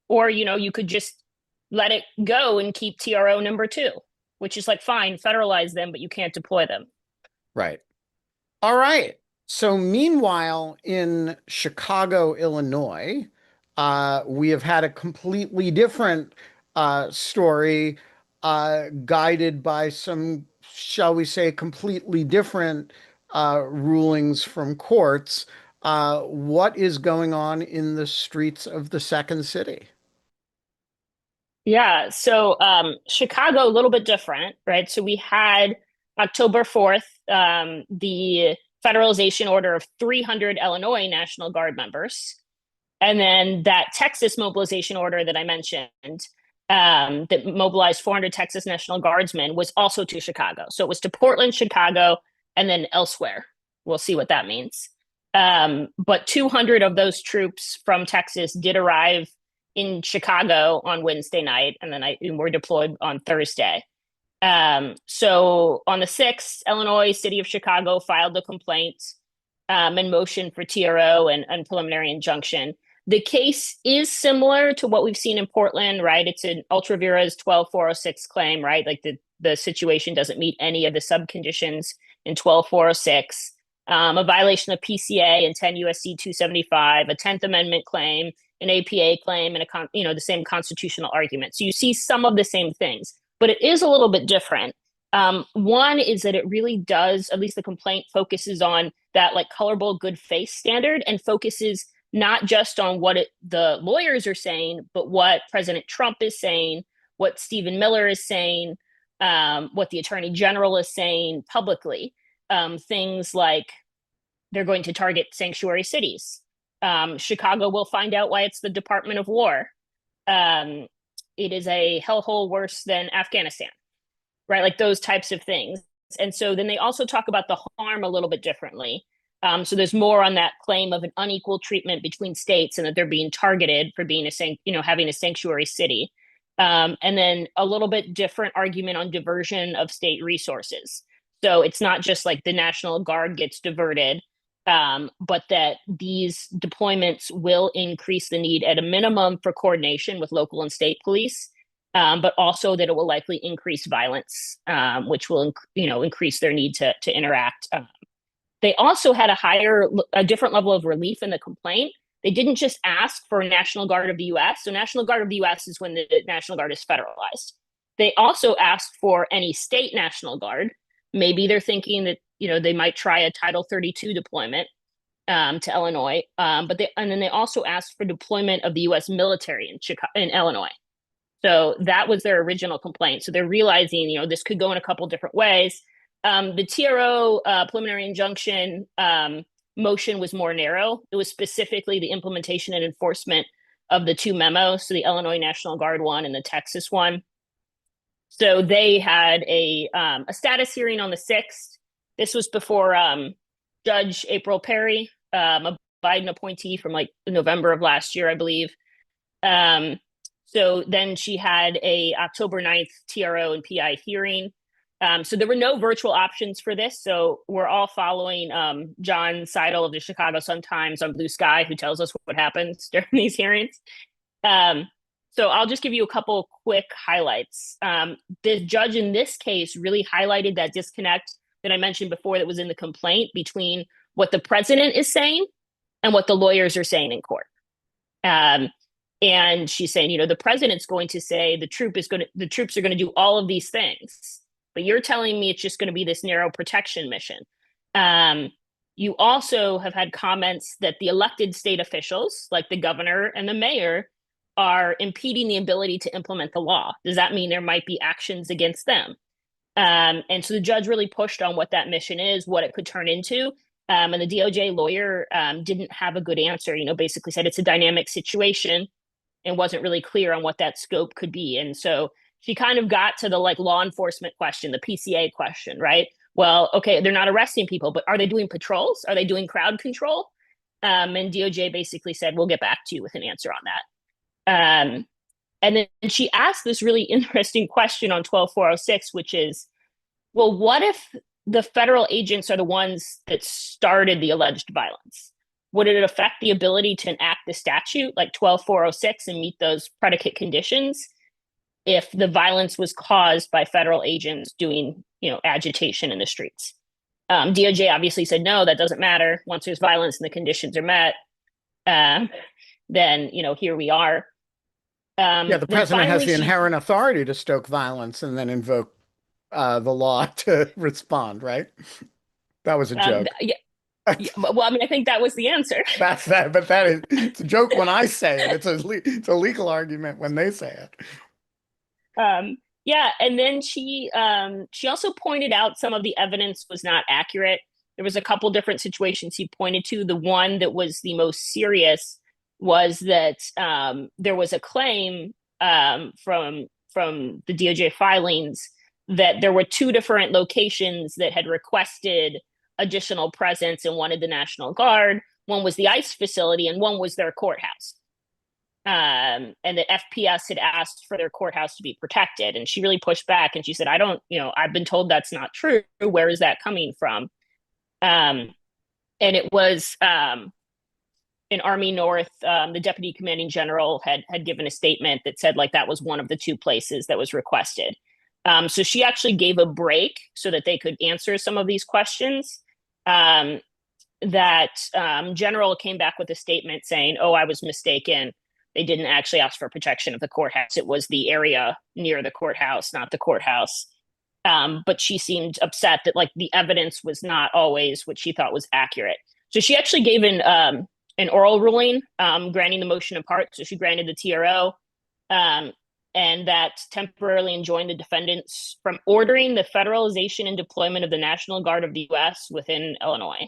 Or, you could just let it go and keep TRO number 2, which is like, fine, federalize them, but you can't deploy them. Right. All right. So meanwhile, in Chicago, Illinois, we have had a completely different story, guided by some, shall we say, completely different rulings from courts. What is going on in the streets of the Second City? Yeah, so Chicago, a little bit different, right? So we had October 4th, the federalization order of 300 Illinois National Guard members. And then that Texas mobilization order that I mentioned, that mobilized 400 Texas National Guardsmen, was also to Chicago. So it was to Portland, Chicago, and then elsewhere. We'll see what that means. But 200 of those troops from Texas did arrive in Chicago on Wednesday night, and then were deployed on Thursday. So on the 6th, Illinois, City of Chicago filed a complaint and motion for TRO and preliminary injunction. The case is similar to what we've seen in Portland, right? It's an ultra vires 12406 claim, right? Like the situation doesn't meet any of the subconditions in 12406. A violation of PCA and 10 USC 275, a 10th Amendment claim, an APA claim, and the same constitutional argument. So you see some of the same things, but it is a little bit different. One is that it really does, at least the complaint focuses on that like colorable good faith standard, and focuses not just on what the lawyers are saying, but what President Trump is saying, what Stephen Miller is saying, what the Attorney General is saying publicly. Things like they're going to target sanctuary cities. Chicago will find out why it's the Department of War. It is a hellhole worse than Afghanistan, right? Like those types of things. And so then they also talk about the harm a little bit differently. So there's more on that claim of an unequal treatment between states, and that they're being targeted for being having a sanctuary city. And then a little bit different argument on diversion of state resources. So it's not just like the National Guard gets diverted, but that these deployments will increase the need at a minimum for coordination with local and state police, but also that it will likely increase violence, which will increase their need to interact. They also had a different level of relief in the complaint. They didn't just ask for National Guard of the U.S. So National Guard of the U.S. is when the National Guard is federalized. They also asked for any state National Guard. Maybe they're thinking that they might try a Title 32 deployment to Illinois, and then they also asked for deployment of the U.S. military in Illinois. So that was their original complaint. So they're realizing this could go in a couple different ways. The TRO preliminary injunction motion was more narrow. It was specifically the implementation and enforcement of the two memos, so the Illinois National Guard one and the Texas one. So they had a status hearing on the 6th. This was before Judge April Perry, a Biden appointee from like November of last year, I believe. So then she had a October 9th TRO and PI hearing. So there were no virtual options for this. So we're all following John Seidel of the Chicago Sun-Times on Blue Sky, who tells us what happens during these hearings. So I'll just give you a couple quick highlights. The judge in this case really highlighted that disconnect that I mentioned before that was in the complaint between what the president is saying and what the lawyers are saying in court. And she's saying, the president's going to say the troops are going to do all of these things, but you're telling me it's just going to be this narrow protection mission. You also have had comments that the elected state officials, like the governor and the mayor, are impeding the ability to implement the law. Does that mean there might be actions against them? And so the judge really pushed on what that mission is, what it could turn into. And the DOJ lawyer didn't have a good answer, basically said it's a dynamic situation and wasn't really clear on what that scope could be. And so she kind of got to the law enforcement question, the PCA question, right? Well, okay, they're not arresting people, but are they doing patrols? Are they doing crowd control? And DOJ basically said, we'll get back to you with an answer on that. And then she asked this really interesting question on 12406, which is, well, what if the federal agents are the ones that started the alleged violence? Would it affect the ability to enact the statute like 12406 and meet those predicate conditions if the violence was caused by federal agents doing, agitation in the streets? DOJ obviously said, no, that doesn't matter. Once there's violence and the conditions are met, then, here we are. The president has the inherent authority to stoke violence and then invoke the law to respond, right? That was a joke. Well, I think that was the answer. That's but it's a joke when I say it. It's a legal argument when they say it. Yeah, and then she also pointed out some of the evidence was not accurate. There was a couple different situations he pointed to. The one that was the most serious was that there was a claim from the DOJ filings that there were two different locations that had requested additional presence and wanted the National Guard. One was the ICE facility and one was their courthouse. And the FPS had asked for their courthouse to be protected. And she really pushed back and she said, I've been told that's not true. Where is that coming from? And it was in Army North, the deputy commanding general had given a statement that said like that was one of the two places that was requested. So she actually gave a break so that they could answer some of these questions. That general came back with a statement saying, "Oh, I was mistaken. They didn't actually ask for protection of the courthouse. It was the area near the courthouse, not the courthouse." But she seemed upset that like the evidence was not always what she thought was accurate. So she actually gave an oral ruling granting the motion in part. So she granted the TRO, and that temporarily enjoined the defendants from ordering the federalization and deployment of the National Guard of the U.S. within Illinois.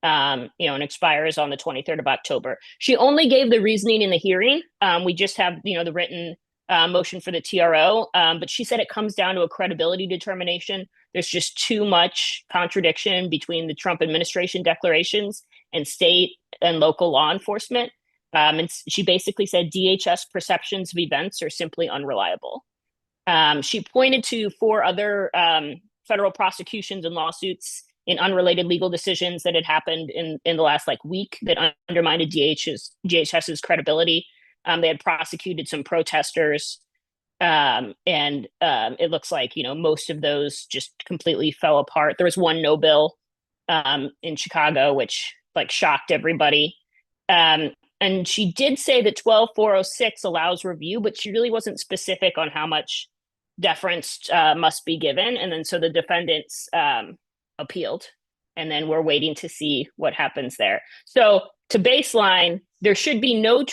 And expires on the 23rd of October. She only gave the reasoning in the hearing. We just have, the written motion for the TRO, but she said it comes down to a credibility determination. There's just too much contradiction between the Trump administration declarations and state and local law enforcement. And she basically said DHS perceptions of events are simply unreliable. She pointed to 4 other federal prosecutions and lawsuits in unrelated legal decisions that had happened in the last week that undermined DHS's credibility. They had prosecuted some protesters, and it looks like most of those just completely fell apart. There was one no bill in Chicago, which shocked everybody. And she did say that 12406 allows review, but she really wasn't specific on how much deference must be given. And then so the defendants appealed, and then we're waiting to see what happens there. So to baseline, there should be no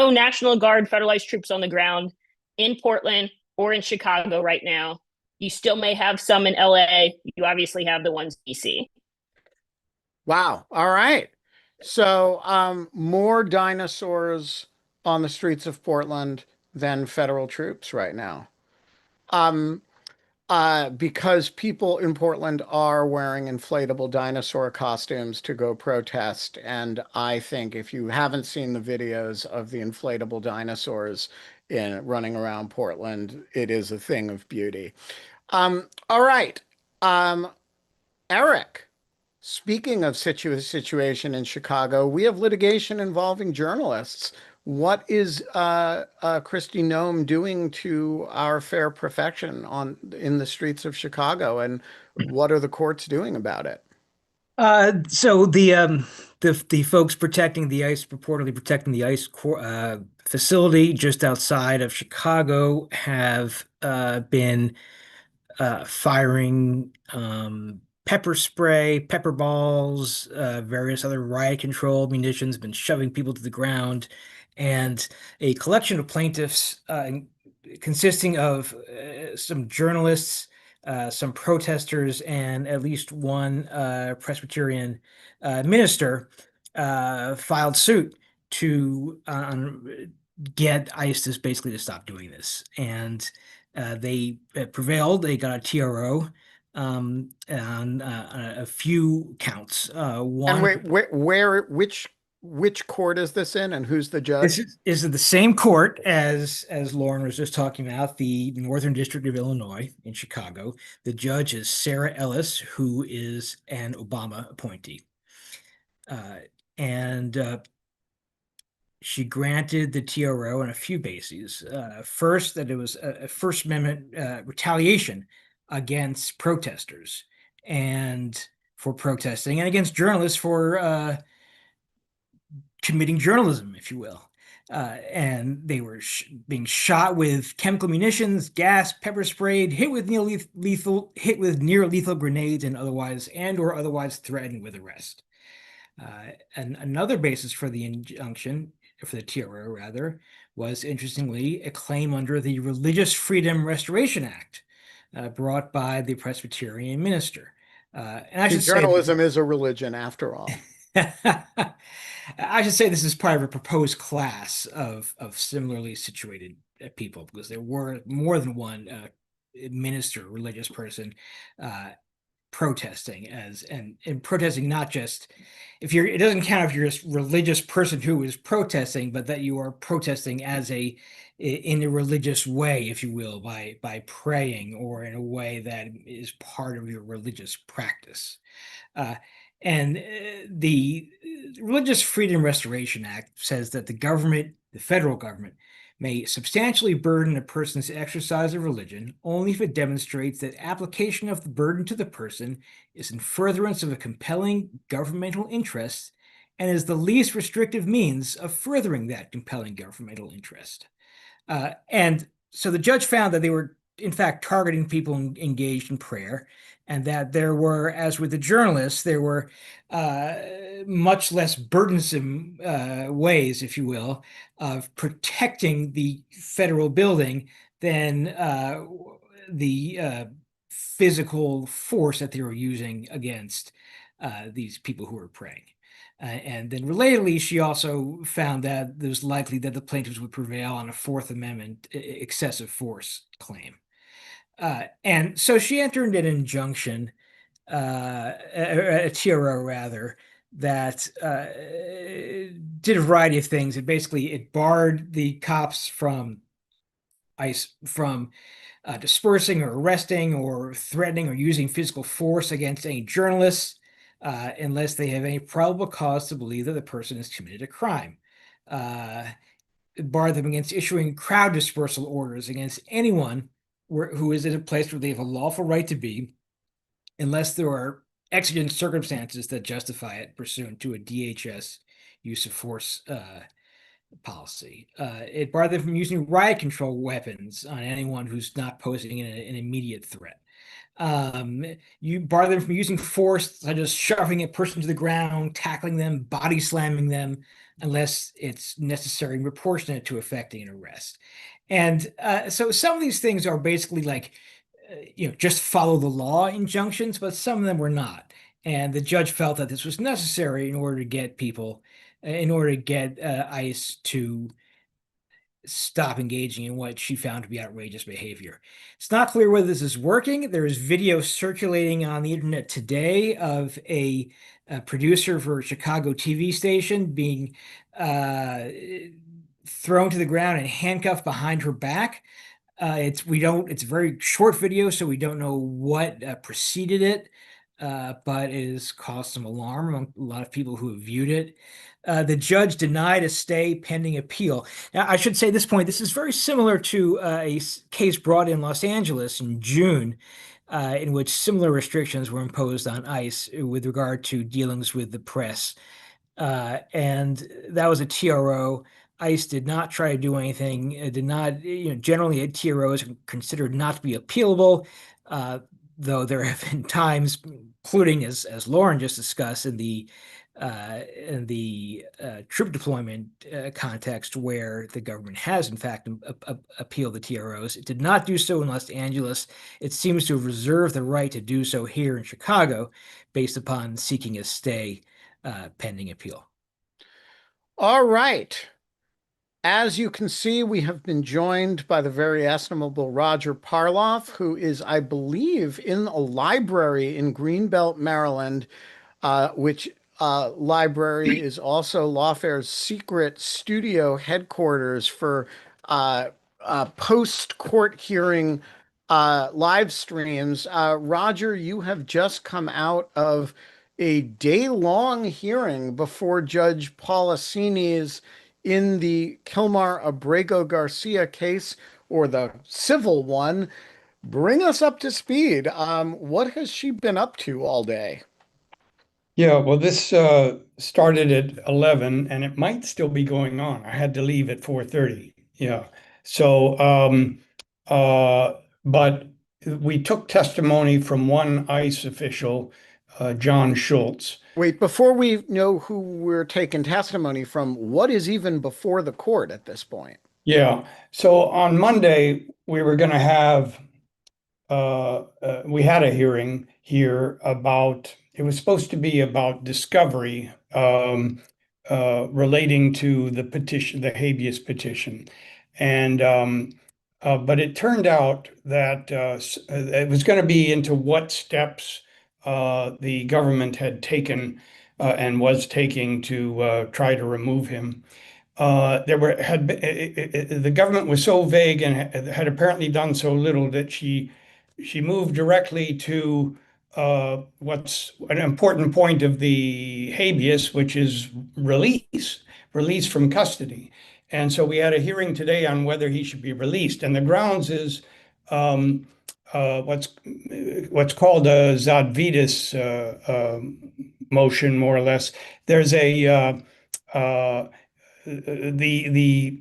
National Guard federalized troops on the ground in Portland or in Chicago right now. You still may have some in LA. You obviously have the ones in DC. Wow. All right. So more dinosaurs on the streets of Portland than federal troops right now. Because people in Portland are wearing inflatable dinosaur costumes to go protest. And I think if you haven't seen the videos of the inflatable dinosaurs running around Portland, it is a thing of beauty. All right. Eric, speaking of situation in Chicago, we have litigation involving journalists. What is Kristi Noem doing to our fair profession in the streets of Chicago, and what are the courts doing about it? So the folks protecting the ICE, purportedly protecting the ICE facility just outside of Chicago, have been firing pepper spray, pepper balls, various other riot control munitions, been shoving people to the ground. And a collection of plaintiffs consisting of some journalists, some protesters, and at least one Presbyterian minister filed suit to get ICE basically to stop doing this. And they prevailed. They got a TRO on a few counts. One. And which court is this in, and who's the judge? This is the same court as Loren was just talking about, the Northern District of Illinois in Chicago. The judge is Sarah Ellis, who is an Obama appointee. And she granted the TRO on a few bases. First, that it was a First Amendment retaliation against protesters and for protesting, and against journalists for committing journalism, if you will. And they were being shot with chemical munitions, gas, pepper sprayed, hit with near lethal grenades, and otherwise threatened with arrest. And another basis for the injunction, for the TRO rather, was, interestingly, a claim under the Religious Freedom Restoration Act, brought by the Presbyterian minister. And I should say, Journalism is a religion after all. I should say this is part of a proposed class of similarly situated people, because there were more than one minister, religious person, protesting and protesting, not just it doesn't count if you're a religious person who is protesting, but that you are protesting in a religious way, if you will, by praying or in a way that is part of your religious practice. And the Religious Freedom Restoration Act says that the federal government, may substantially burden a person's exercise of religion only if it demonstrates that application of the burden to the person is in furtherance of a compelling governmental interest and is the least restrictive means of furthering that compelling governmental interest. And so the judge found that they were, in fact, targeting people engaged in prayer, and that there were, as with the journalists, there were much less burdensome ways, if you will, of protecting the federal building than the physical force that they were using against these people who were praying. And then relatedly, she also found that it was likely that the plaintiffs would prevail on a Fourth Amendment excessive force claim. And so she entered an injunction, a TRO rather, that did a variety of things. It barred the cops from dispersing or arresting or threatening or using physical force against any journalists unless they have any probable cause to believe that the person has committed a crime. It barred them against issuing crowd dispersal orders against anyone who is in a place where they have a lawful right to be, unless there are exigent circumstances that justify it pursuant to a DHS use of force policy. It barred them from using riot control weapons on anyone who's not posing an immediate threat. You bar them from using force, such as shoving a person to the ground, tackling them, body slamming them, unless it's necessary and proportionate to effecting an arrest. And so some of these things are basically like, just follow the law injunctions, but some of them were not. And the judge felt that this was necessary in order to get ICE to stop engaging in what she found to be outrageous behavior. It's not clear whether this is working. There is video circulating on the internet today of a producer for a Chicago TV station being thrown to the ground and handcuffed behind her back. It's a very short video, so we don't know what preceded it, but it has caused some alarm among a lot of people who have viewed it. The judge denied a stay pending appeal. Now, I should say at this point, this is very similar to a case brought in Los Angeles in June, in which similar restrictions were imposed on ICE with regard to dealings with the press. And that was a TRO. ICE did not try to do anything. It did not, generally a TRO is considered not to be appealable, though there have been times, including as Loren just discussed in the troop deployment context, where the government has in fact appealed the TROs. It did not do so in Los Angeles. It seems to have reserved the right to do so here in Chicago based upon seeking a stay pending appeal. All right. As you can see, we have been joined by the very estimable Roger Parloff, who is, I believe, in a library in Greenbelt, Maryland, which library is also Lawfare's secret studio headquarters for post-court hearing live streams. Roger, you have just come out of a day-long hearing before Judge Polisini's in the Kilmar Abrego Garcia case, or the civil one. Bring us up to speed. What has she been up to all day? Yeah, well, this started at 11 and it might still be going on. I had to leave at 4:30. Yeah. So, but we took testimony from one ICE official, John Schultz. Wait, before we know who we're taking testimony from, what is even before the court at this point? Yeah. So on Monday, we were going to have, we had a hearing here about, it was supposed to be about discovery relating to the petition, the habeas petition. And, but it turned out that it was going to be into what steps the government had taken and was taking to try to remove him. There were had the government was so vague and had apparently done so little that she moved directly to what's an important point of the habeas, which is release from custody. And so we had a hearing today on whether he should be released. And the grounds is um, what's called a Zadvitas motion, more or less. There's a the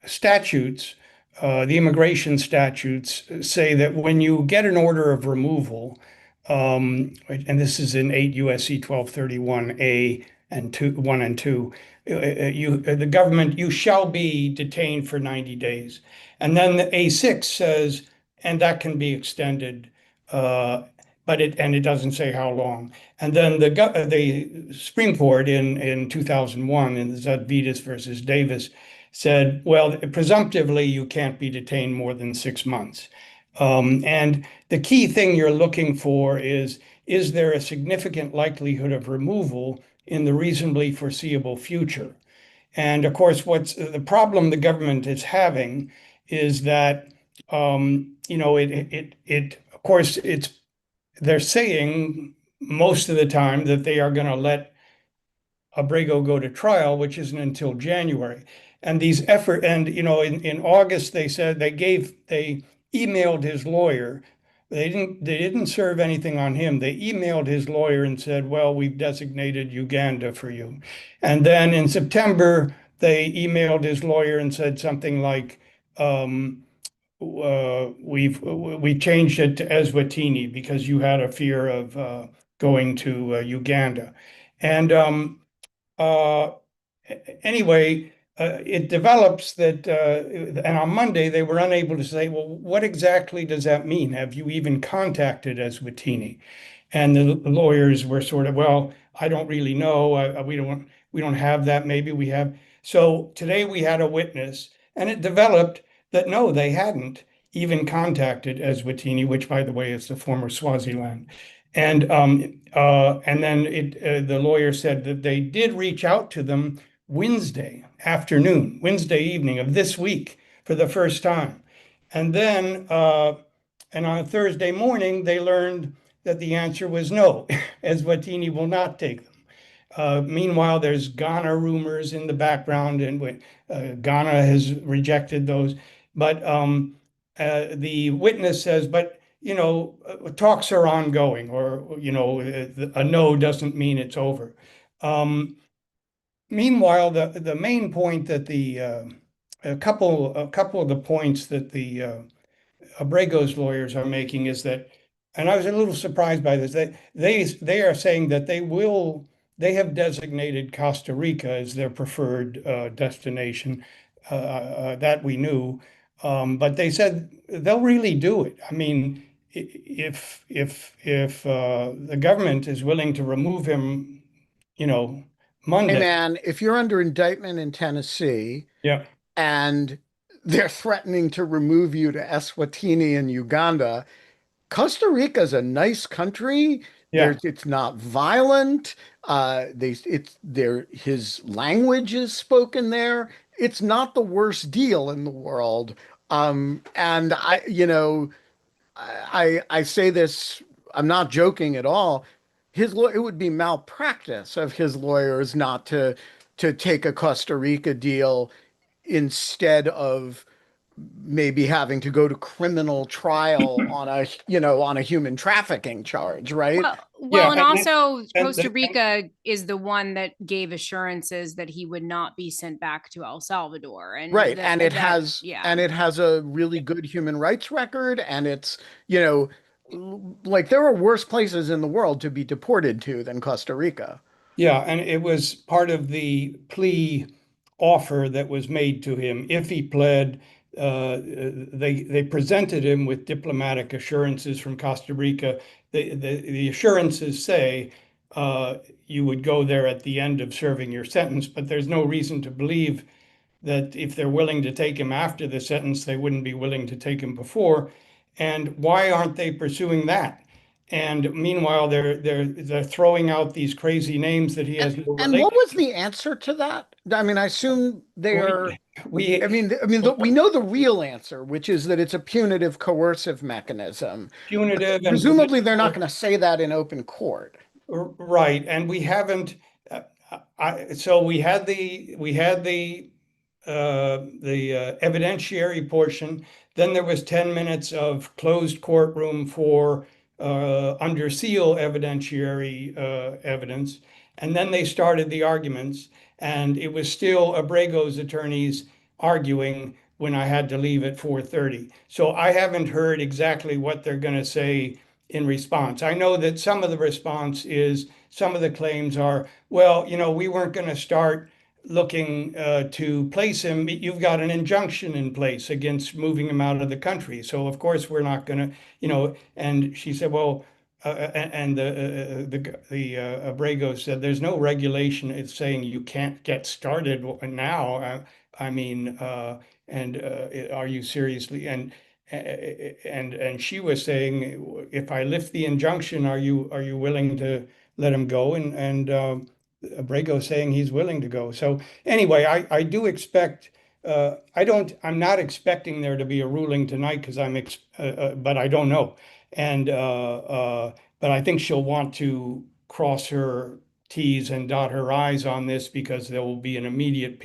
statutes, the immigration statutes say that when you get an order of removal, and this is in 8 USC 1231A and 1 and 2, the government, you shall be detained for 90 days. And then the A6 says, and that can be extended, but it doesn't say how long. And then the Supreme Court in 2001 in Zadvitas versus Davis said, well, presumptively you can't be detained more than 6 months. And the key thing you're looking for is there a significant likelihood of removal in the reasonably foreseeable future? And of course, what's the problem the government is having is that, of course, they're saying most of the time that they are going to let Abrego go to trial, which isn't until January. And in August they said they emailed his lawyer. They didn't serve anything on him. They emailed his lawyer and said, well, we've designated Uganda for you. And then in September, they emailed his lawyer and said something like, we changed it to Eswatini because you had a fear of going to Uganda. And uh, anyway, it develops that, and on Monday they were unable to say, well, what exactly does that mean? Have you even contacted Eswatini? And the lawyers were sort of, well, I don't really know. We don't have that. Maybe we have. So today we had a witness, and it developed that no, they hadn't even contacted Eswatini, which, by the way, is the former Swaziland. And then the lawyer said that they did reach out to them Wednesday afternoon, Wednesday evening of this week for the first time. And then and on Thursday morning, they learned that the answer was no, Eswatini will not take them. Meanwhile, there's Ghana rumors in the background, and Ghana has rejected those. But the witness says, but talks are ongoing, or a no doesn't mean it's over. Meanwhile, the main point that a couple of the points that the Abrego's lawyers are making is that, and I was a little surprised by this, they are saying that they have designated Costa Rica as their preferred destination. That we knew, but they said they'll really do it. I mean, if the government is willing to remove him, Hey Monday, man, if you're under indictment in Tennessee yeah, and they're threatening to remove you to Eswatini in Uganda, Costa Rica is a nice country. yeah, It's not violent. His language is spoken there. It's not the worst deal in the world. And I say this, I'm not joking at all. It would be malpractice of his lawyers not to take a Costa Rica deal instead of maybe having to go to criminal trial on a human trafficking charge, right? Well, and and, also Costa and Rica is the one that gave assurances that he would not be sent back to El Salvador, and Right. And yeah. it has a really good human rights record, and it's, you know, like there are worse places in the world to be deported to than Costa Rica. yeah, and it was part of the plea offer that was made to him if he pled. They presented him with diplomatic assurances from Costa Rica. The assurances say you would go there at the end of serving your sentence, but there's no reason to believe that if they're willing to take him after the sentence, they wouldn't be willing to take him before. And why aren't they pursuing that? And meanwhile, they're throwing out these crazy names that he has no And what relation. was the answer to that? I mean, I assume they are. We We know the real answer, which is that it's a punitive coercive mechanism. punitive and Presumably, they're not political. going to say that in open court. Right, and we haven't. So we had the evidentiary portion. Then there was 10 minutes of closed courtroom for under seal evidentiary evidence, and then they started the arguments, and it was still Abrego's attorneys arguing when I had to leave at 4:30. So I haven't heard exactly what they're going to say in response. I know that some of the response is some of the claims are, well, we weren't going to start looking to place him. You've got an injunction in place against moving him out of the country. So of course we're not going to, and she said, well, and the Abrego said, there's no regulation. It's saying you can't get started now. I mean, are you seriously? And she was saying, if I lift the injunction, are you willing to let him go? And Abrego saying he's willing to go. So anyway, I do expect. I'm not expecting there to be a ruling tonight because but I don't know. And but I think she'll want to cross her T's and dot her I's on this because there will be an immediate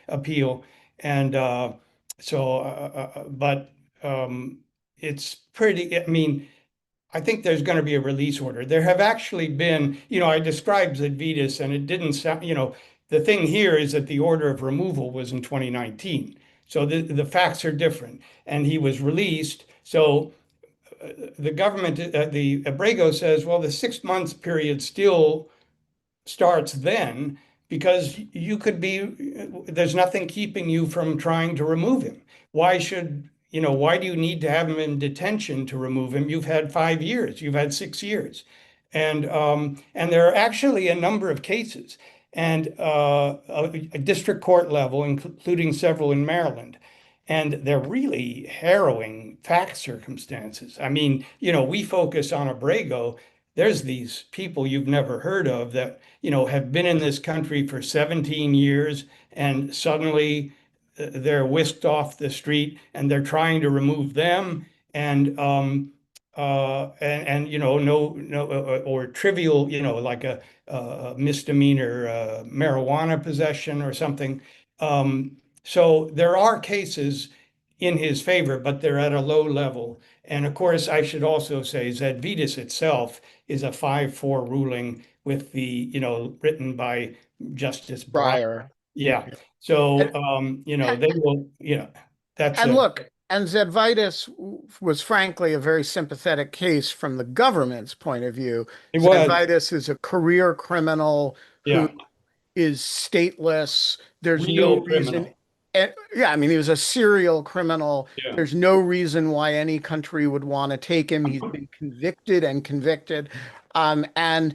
appeal. And but it's pretty. I mean, I think there's going to be a release order. There have actually been, I described Zedvitas and it didn't sound, the thing here is that the order of removal was in 2019. So the facts are different. And he was released. So the government, the Abrego says, well, the 6 months period still starts then because there's nothing keeping you from trying to remove him. Why do you need to have him in detention to remove him? You've had 5 years, you've had 6 years. And there are actually a number of cases and a district court level, including several in Maryland. And they're really harrowing fact circumstances. I mean, we focus on Abrego. There's these people you've never heard of that, have been in this country for 17 years and suddenly they're whisked off the street and they're trying to remove them and no or trivial, like a misdemeanor marijuana possession or something. So there are cases in his favor, but they're at a low level. And of course, I should also say Zedvitas itself is a 5-4 ruling with the, written by Justice Breyer. Prior. Yeah. So, they will, And look, and Zedvitas was frankly a very sympathetic case from the government's point of view. It was. Zedvitas is a career criminal Yeah. who is stateless. There's Real no reason. criminal. Yeah, I mean, he was a serial criminal. Yeah. There's no reason why any country would want to take him. He's been convicted and convicted, and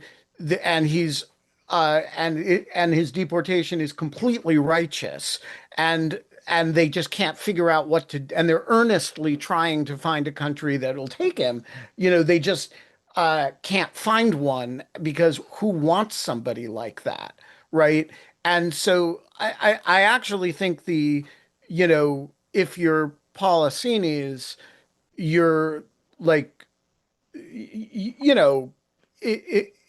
he's and his deportation is completely righteous, and they just can't figure out what to. And they're earnestly trying to find a country that'll take him. They just can't find one because who wants somebody like that, right? And so I actually think if you're Policinis, you're like,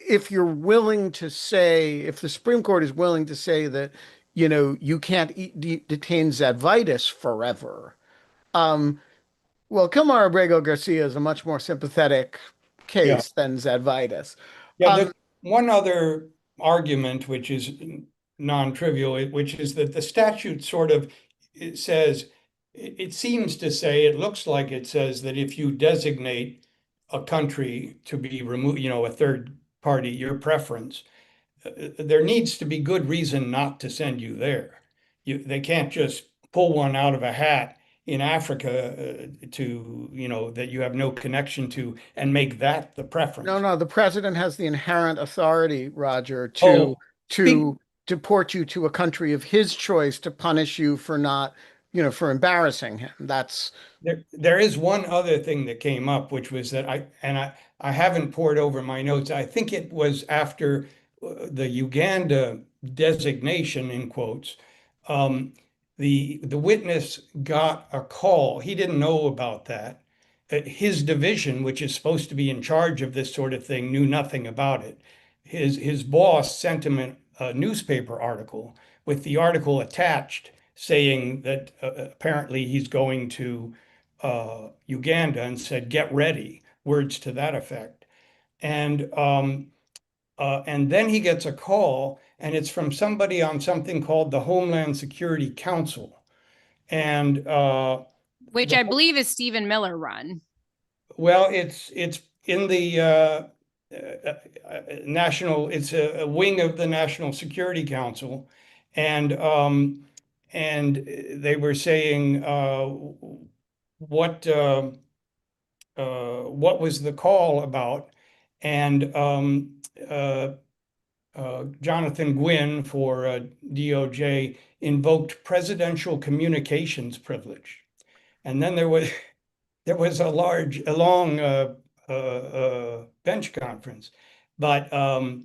if you're willing to say, if the Supreme Court is willing to say that, you can't detain Zedvitas forever. Well, Kilmar Abrego Garcia is a much more sympathetic case than Zedvitas. Yeah, there's one other argument, which is non-trivial, which is that the statute sort of says, it seems to say, it looks like it says that if you designate a country to be removed, a third party, your preference, there needs to be good reason not to send you there. they can't just pull one out of a hat in Africa to, that you have no connection to and make that the No, preference. no, the president has the inherent authority, Roger, Oh, to deport you to a country of his choice to punish you for not, for embarrassing him. That's there is one other thing that came up, which was that I haven't poured over my notes. I think it was after the Uganda designation, in quotes. Um, the witness got a call. He didn't know about that. His division, which is supposed to be in charge of this sort of thing, knew nothing about it. His boss sent him a newspaper article with the article attached saying that apparently he's going to Uganda and said, "Get ready," words to that effect. And then he gets a call, and it's from somebody on something called the Homeland Security Council. And which I believe is Stephen Miller run. well, it's in the national. It's a wing of the National Security Council, and they were saying what what was the call about, and Jonathan Gwynn for DOJ invoked presidential communications privilege, and then there was a long bench conference, but Anna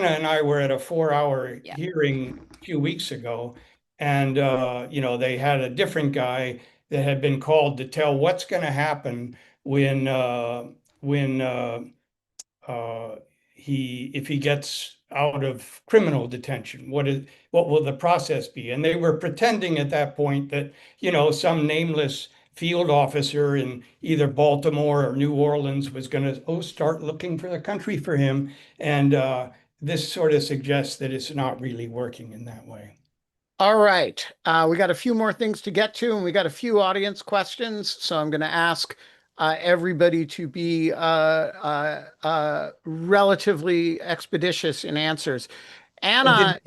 and I were at a 4-hour Yeah. hearing a few weeks ago, and they had a different guy that had been called to tell what's going to happen when if he gets out of criminal detention. What will the process be? And they were pretending at that point that some nameless field officer in either Baltimore or New Orleans was going to start looking for the country for him. And this sort of suggests that it's not really working in that way. all right. We got a few more things to get to, and we got a few audience questions. So I'm going to ask everybody to be relatively expeditious in answers. Anna,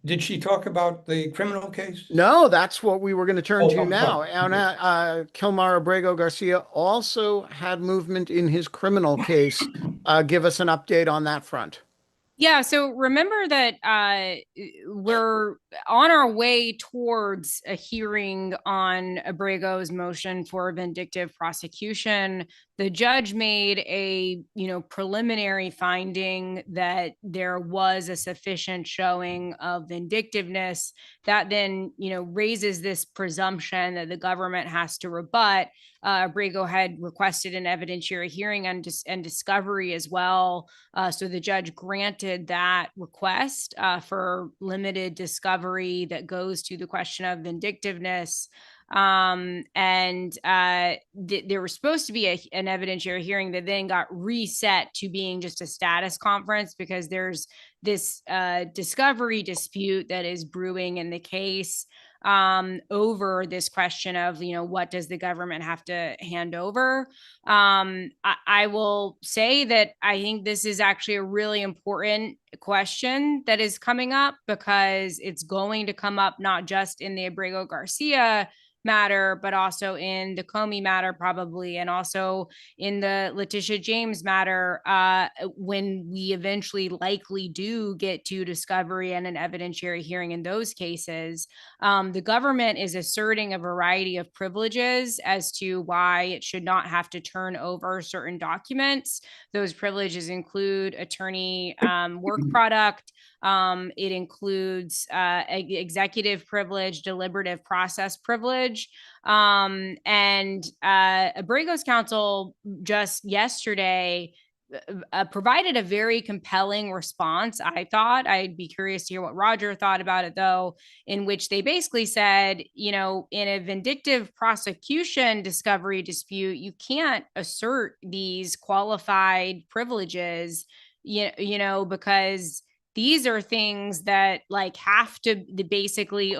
Did she talk about the criminal case? no, that's what we were going to turn Oh, to I'm now. sorry. Anna, Kilmar Abrego Garcia also had movement in his criminal case. Give us an update on that front. Yeah, so remember that we're on our way towards a hearing on Abrego's motion for vindictive prosecution. The judge made a, preliminary finding that there was a sufficient showing of vindictiveness that then, raises this presumption that the government has to rebut. Abrego had requested an evidentiary hearing and discovery as well. So the judge granted that request for limited discovery that goes to the question of vindictiveness. There was supposed to be an evidentiary hearing that then got reset to being just a status conference because there's this discovery dispute that is brewing in the case over this question of, what does the government have to hand over? I will say that I think this is actually a really important question that is coming up because it's going to come up not just in the Abrego Garcia matter, but also in the Comey matter, probably, and also in the Letitia James matter, when we eventually likely do get to discovery and an evidentiary hearing in those cases. The government is asserting a variety of privileges as to why it should not have to turn over certain documents. Those privileges include attorney work product. It includes executive privilege, deliberative process privilege. Abrego's counsel just yesterday provided a very compelling response. I thought I'd be curious to hear what Roger thought about it, though, in which they basically said, in a vindictive prosecution discovery dispute, you can't assert these qualified privileges, because these are things that have to basically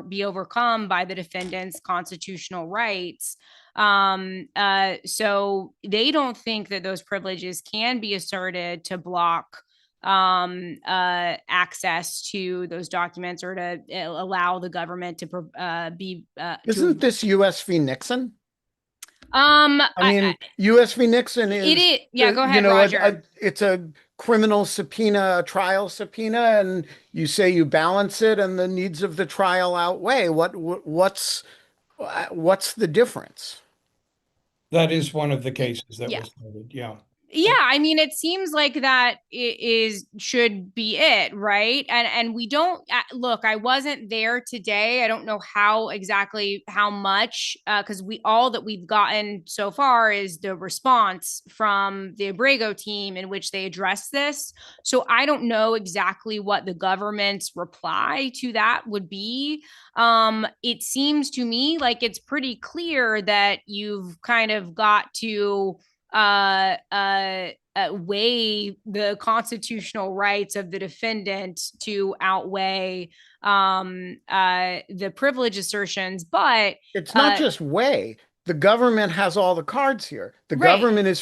be overcome by the defendant's constitutional rights. So they don't think that those privileges can be asserted to block access to those documents or to allow the government to be. Isn't this U.S. v. Nixon? I mean, U.S. v. Nixon is it is. Yeah, go ahead, Roger. Roger. It's a criminal subpoena, a trial subpoena, and you say you balance it, and the needs of the trial outweigh. What's the difference? That is one of the cases that Yeah. was noted. Yeah. Yeah, I mean, it seems like that should be it, right? And we don't look. I wasn't there today. I don't know how much, because all that we've gotten so far is the response from the Abrego team in which they address this. So I don't know exactly what the government's reply to that would be. It seems to me like it's pretty clear that you've kind of got to weigh the constitutional rights of the defendant to outweigh the privilege assertions, but it's not just weigh. The government has all the cards here. The right. government is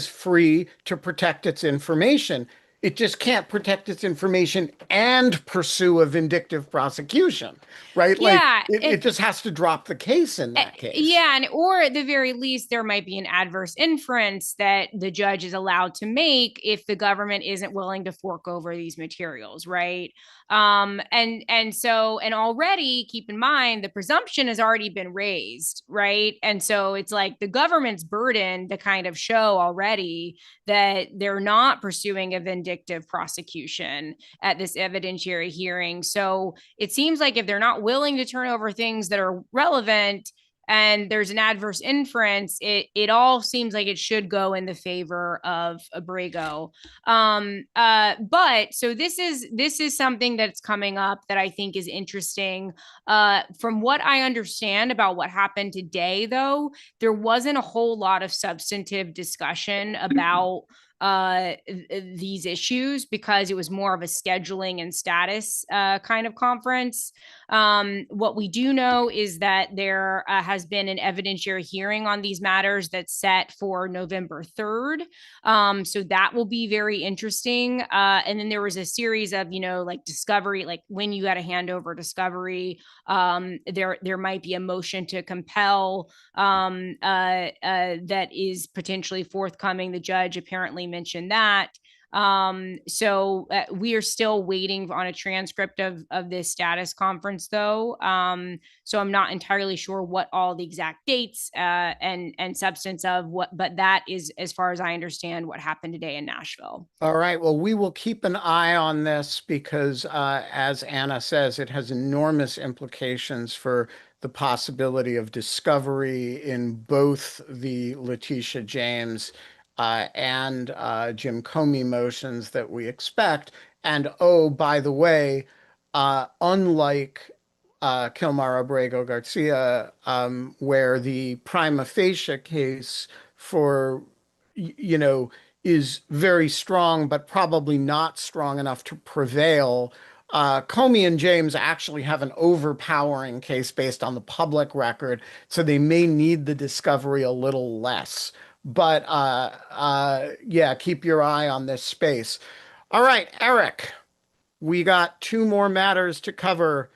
free to protect its information. It just can't protect its information and pursue a vindictive prosecution, right? Yeah, like it just has to drop the case in that case. Yeah, and or at the very least, there might be an adverse inference that the judge is allowed to make if the government isn't willing to fork over these materials, right? And so already keep in mind the presumption has already been raised, right? And so it's like the government's burden to kind of show already that they're not pursuing a vindictive prosecution at this evidentiary hearing. So it seems like if they're not willing to turn over things that are relevant and there's an adverse inference, it all seems like it should go in the favor of Abrego. But so this is something that's coming up that I think is interesting. From what I understand about what happened today, though, there wasn't a whole lot of substantive discussion about these issues because it was more of a scheduling and status kind of conference. What we do know is that there has been an evidentiary hearing on these matters that's set for November 3rd. So that will be very interesting. And then there was a series of, like discovery, like when you got to hand over discovery, there might be a motion to compel that is potentially forthcoming. The judge apparently mentioned that. So we are still waiting on a transcript of this status conference, though. So I'm not entirely sure what all the exact dates and substance of what, but that is, as far as I understand, what happened today in Nashville. All right. Well, we will keep an eye on this because, as Anna says, it has enormous implications for the possibility of discovery in both the Letitia James and Jim Comey motions that we expect. And oh, by the way, unlike Kilmar Abrego Garcia, where the prima facie case for, is very strong, but probably not strong enough to prevail. Comey and James actually have an overpowering case based on the public record, so they may need the discovery a little less. But yeah, keep your eye on this space. All right, Eric, we got 2 more matters to cover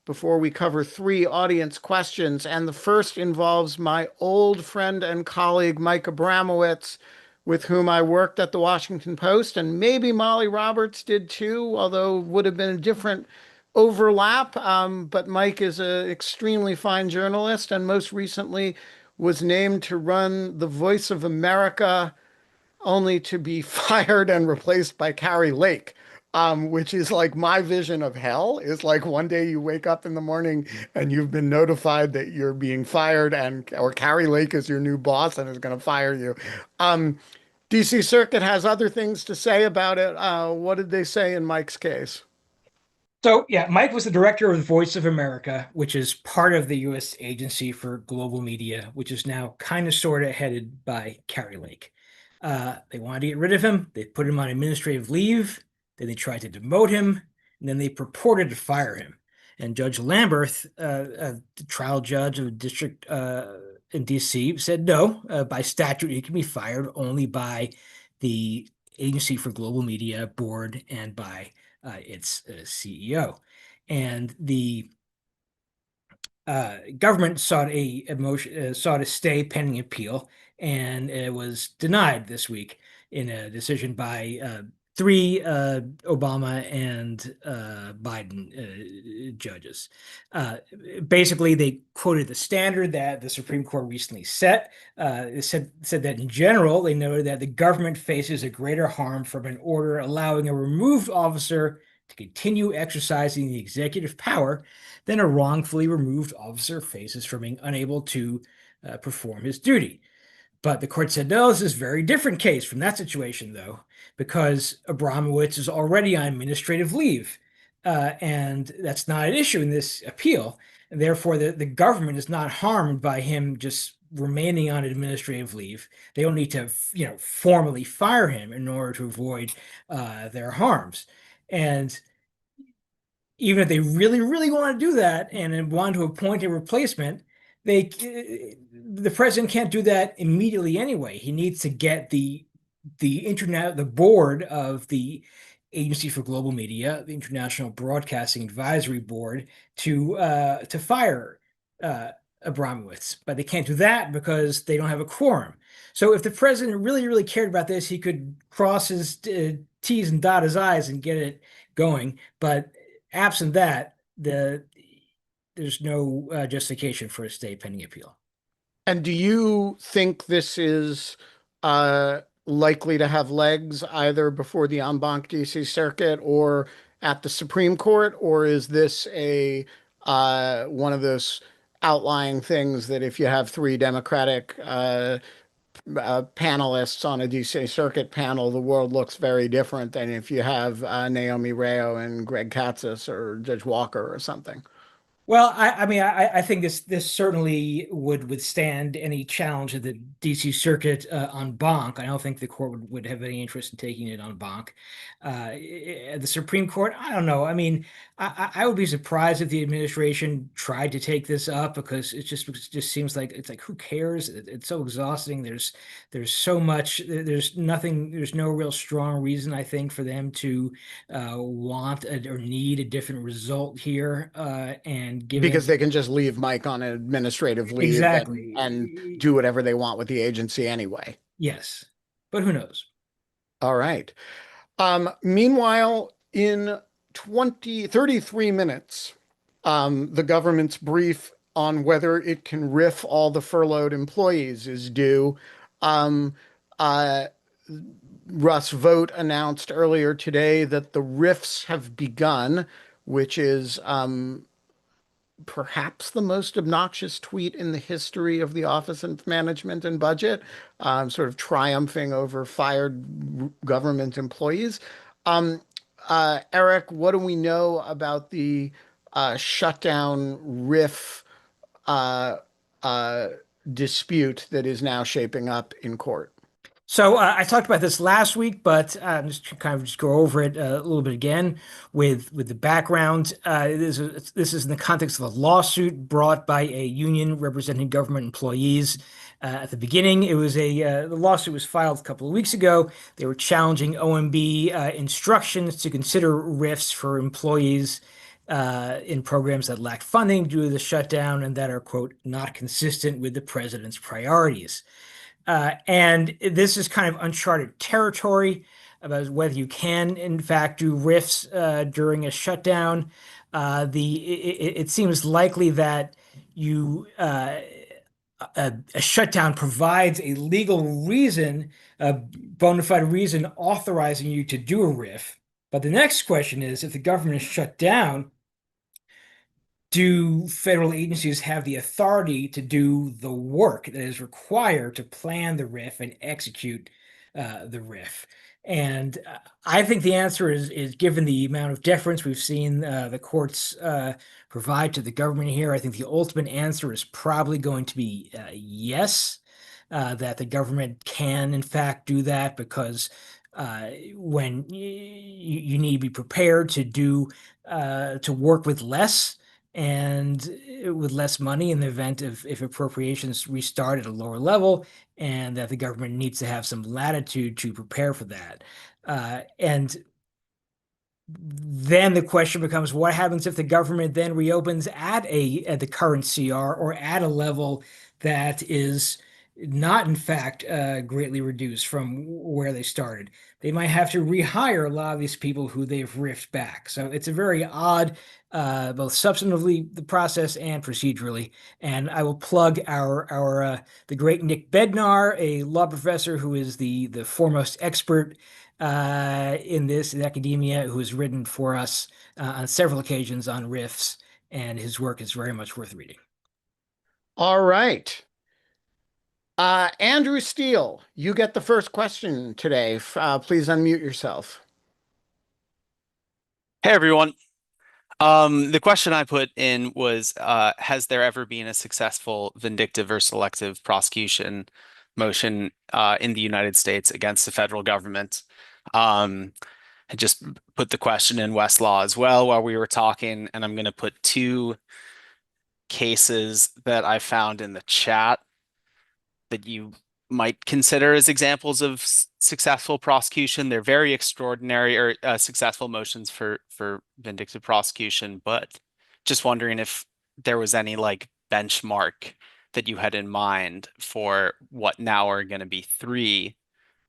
before we cover 3 audience questions. And the first involves my old friend and colleague, Mike Abramowitz, with whom I worked at the Washington Post, and maybe Molly Roberts did too, although it would have been a different overlap. But Mike is an extremely fine journalist and most recently was named to run The Voice of America, only to be fired and replaced by Carrie Lake. Which is like my vision of hell, is like one day you wake up in the morning and you've been notified that you're being fired or Carrie Lake is your new boss and is going to fire you. DC Circuit has other things to say about it. What did they say in Mike's case? So, yeah, Mike was the director of Voice of America, which is part of the U.S. Agency for Global Media, which is now kind of sort of headed by Carrie Lake. They wanted to get rid of him. They put him on administrative leave. Then they tried to demote him, and then they purported to fire him. And Judge Lamberth, the trial judge of a district in D.C., said no. By statute, he can be fired only by the Agency for Global Media board and by its CEO. And the government sought sought a stay pending appeal, and it was denied this week in a decision by three Obama and Biden judges. Basically, they quoted the standard that the Supreme Court recently set. It said that in general, they noted that the government faces a greater harm from an order allowing a removed officer to continue exercising the executive power than a wrongfully removed officer faces from being unable to perform his duty. But the court said, no, this is a very different case from that situation, though, because Abramowitz is already on administrative leave. And that's not an issue in this appeal. And therefore, the government is not harmed by him just remaining on administrative leave. They don't need to, formally fire him in order to avoid their harms. And even if they really, really want to do that and want to appoint a replacement, the president can't do that immediately anyway. He needs to get the board of the Agency for Global Media, the International Broadcasting Advisory Board, to fire Abramowitz, but they can't do that because they don't have a quorum. So if the president really, really cared about this, he could cross his T's and dot his I's and get it going. But absent that, there's no justification for a stay pending appeal. And do you think this is likely to have legs either before the en banc DC Circuit or at the Supreme Court, or is this a one of those outlying things that if you have three Democratic panelists on a DC Circuit panel, the world looks very different than if you have Naomi Rayo and Greg Katsas or Judge Walker or something? Well, I think this certainly would withstand any challenge of the DC Circuit en banc. I don't think the court would have any interest in taking it en banc. The Supreme Court, I don't know. I mean, I would be surprised if the administration tried to take this up, because it just seems like it's like, who cares? It's so exhausting. There's so much. There's nothing. There's no real strong reason, I think, for them to want or need a different result here. And because they can just leave Mike on administrative leave exactly and do whatever they want with the agency anyway. Yes, but who knows? All right. Meanwhile, in 33 minutes, the government's brief on whether it can RIF all the furloughed employees is due. Russ Vought announced earlier today that the RIFs have begun, which is perhaps the most obnoxious tweet in the history of the Office of Management and Budget, sort of triumphing over fired government employees. Eric, what do we know about the shutdown RIF dispute that is now shaping up in court? So I talked about this last week, but just to kind of just go over it a little bit again with the background. This is in the context of a lawsuit brought by a union representing government employees. At the beginning, the lawsuit was filed a couple of weeks ago. They were challenging OMB instructions to consider RIFs for employees in programs that lacked funding due to the shutdown and that are, quote, not consistent with the president's priorities. And this is kind of uncharted territory about whether you can, in fact, do RIFs during a shutdown. It seems likely that a shutdown provides a legal reason, a bona fide reason authorizing you to do a RIF. But the next question is, if the government is shut down, do federal agencies have the authority to do the work that is required to plan the RIF and execute the RIF? And I think the answer is given the amount of deference we've seen the courts provide to the government here, I think the ultimate answer is probably going to be yes, that the government can, in fact, do that, because when you need to be prepared to work with less, and with less money in the event of if appropriations restart at a lower level, and that the government needs to have some latitude to prepare for that. And then the question becomes, what happens if the government then reopens at the current CR or at a level that is not in fact greatly reduced from where they started? They might have to rehire a lot of these people who they've riffed back. So it's a very odd, both substantively the process and procedurally. And I will plug our the great Nick Bednar, a law professor who is the foremost expert in this in academia, who has written for us on several occasions on riffs, and his work is very much worth reading. All right. Andrew Steele, you get the first question today. Please unmute yourself. Hey everyone. The question I put in was, has there ever been a successful vindictive or selective prosecution motion in the United States against the federal government? I just put the question in Westlaw as well while we were talking, and I'm going to put two cases that I found in the chat that you might consider as examples of successful prosecution. They're very extraordinary or successful motions for vindictive prosecution, but just wondering if there was any like benchmark that you had in mind for what now are going to be three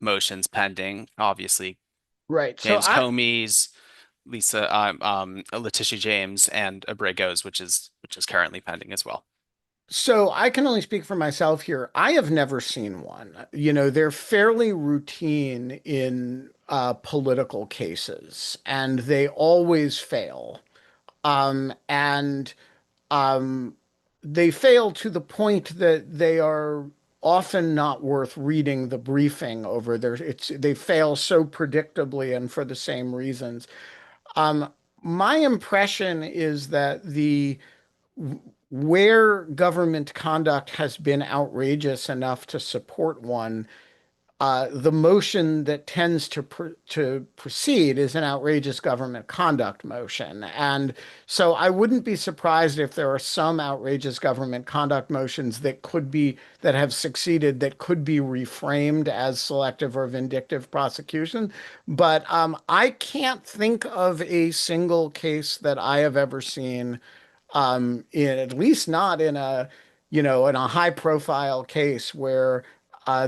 motions pending. Obviously, Right. James Comey's, Letitia James, and Abrego's, which is currently pending as well. So I can only speak for myself here. I have never seen one. You know, they're fairly routine in political cases, and they always fail. And they fail to the point that they are often not worth reading the briefing over there. They fail so predictably and for the same reasons. My impression is that where government conduct has been outrageous enough to support one, the motion that tends to proceed is an outrageous government conduct motion. And so I wouldn't be surprised if there are some outrageous government conduct motions that have succeeded that could be reframed as selective or vindictive prosecution. But I can't think of a single case that I have ever seen, at least not in a high profile case where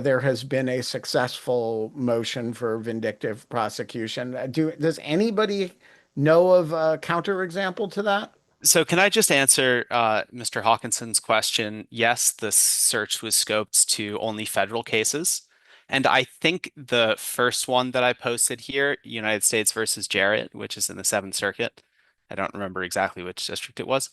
there has been a successful motion for vindictive prosecution. Does anybody know of a counterexample to that? So can I just answer Mr. Hawkinson's question? Yes, the search was scoped to only federal cases. And I think the first one that I posted here, United States versus Jarrett, which is in the Seventh Circuit. I don't remember exactly which district it was,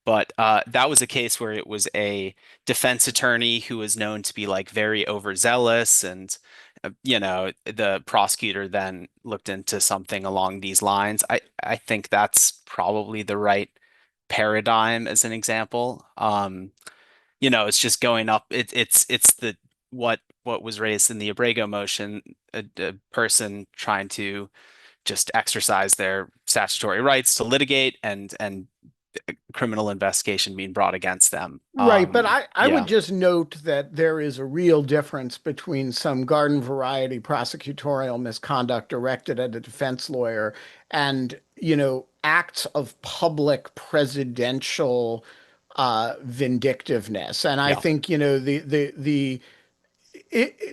but that was a case where it was a defense attorney who was known to be like very overzealous, and the prosecutor then looked into something along these lines. I think that's probably the right paradigm as an example. It's just going up. It's the what was raised in the Abrego motion, a person trying to just exercise their statutory rights to litigate and criminal investigation being brought against them. Right, but I Yeah. would just note that there is a real difference between some garden variety prosecutorial misconduct directed at a defense lawyer and, acts of public presidential vindictiveness. And I Yeah. think,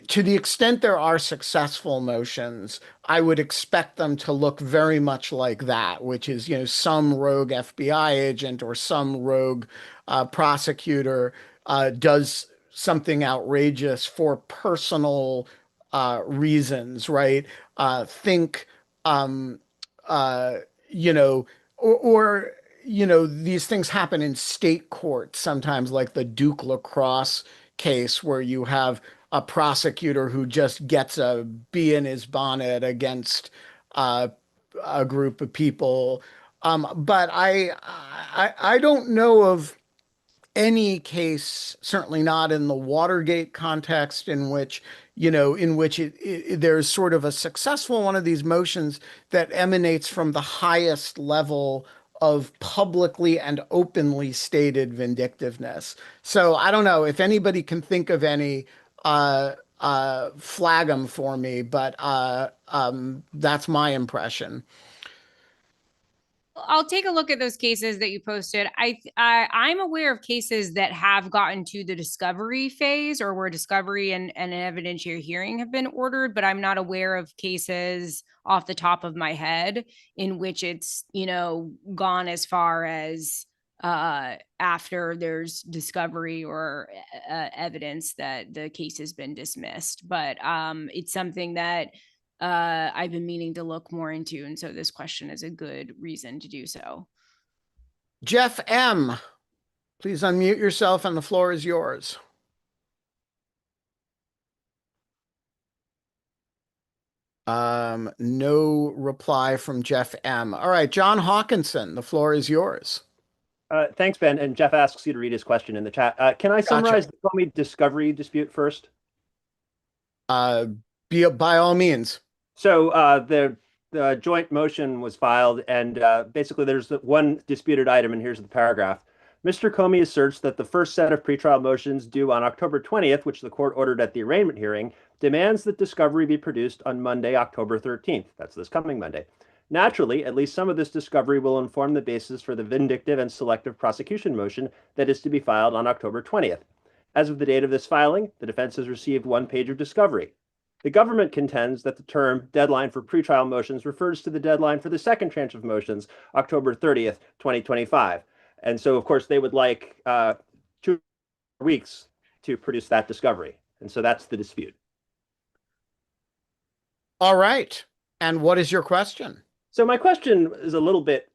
to the extent there are successful motions, I would expect them to look very much like that, which is, some rogue FBI agent or some rogue prosecutor does something outrageous for personal reasons, right? Think, uh, you know, or these things happen in state courts sometimes, like the Duke Lacrosse case, where you have a prosecutor who just gets a bee in his bonnet against a group of people. But I don't know of any case, certainly not in the Watergate context, in which there's sort of a successful one of these motions that emanates from the highest level of publicly and openly stated vindictiveness. So I don't know if anybody can think of any, flag them for me, but that's my impression. I'll take a look at those cases that you posted. I'm aware of cases that have gotten to the discovery phase or where discovery and an evidentiary hearing have been ordered, but I'm not aware of cases off the top of my head in which it's, gone as far as after there's discovery or evidence that the case has been dismissed. But it's something that I've been meaning to look more into. And so this question is a good reason to do so. Jeff M., please unmute yourself and the floor is yours. No reply from Jeff M. All right, John Hawkinson, the floor is yours. Thanks, Ben. And Jeff asks you to read his question in the chat. Can I summarize the Comey discovery dispute first? By all means. So the joint motion was filed, and basically there's one disputed item, and here's the paragraph. Mr. Comey asserts that the first set of pretrial motions due on October 20th, which the court ordered at the arraignment hearing, demands that discovery be produced on Monday, October 13th. That's this coming Monday. Naturally, at least some of this discovery will inform the basis for the vindictive and selective prosecution motion that is to be filed on October 20th. As of the date of this filing, the defense has received 1 page of discovery. The government contends that the term deadline for pretrial motions refers to the deadline for the second tranche of motions, October 30th, 2025. And so, of course, they would like 2 weeks to produce that discovery. And so that's the dispute. All right. And what is your question? So my question is a little bit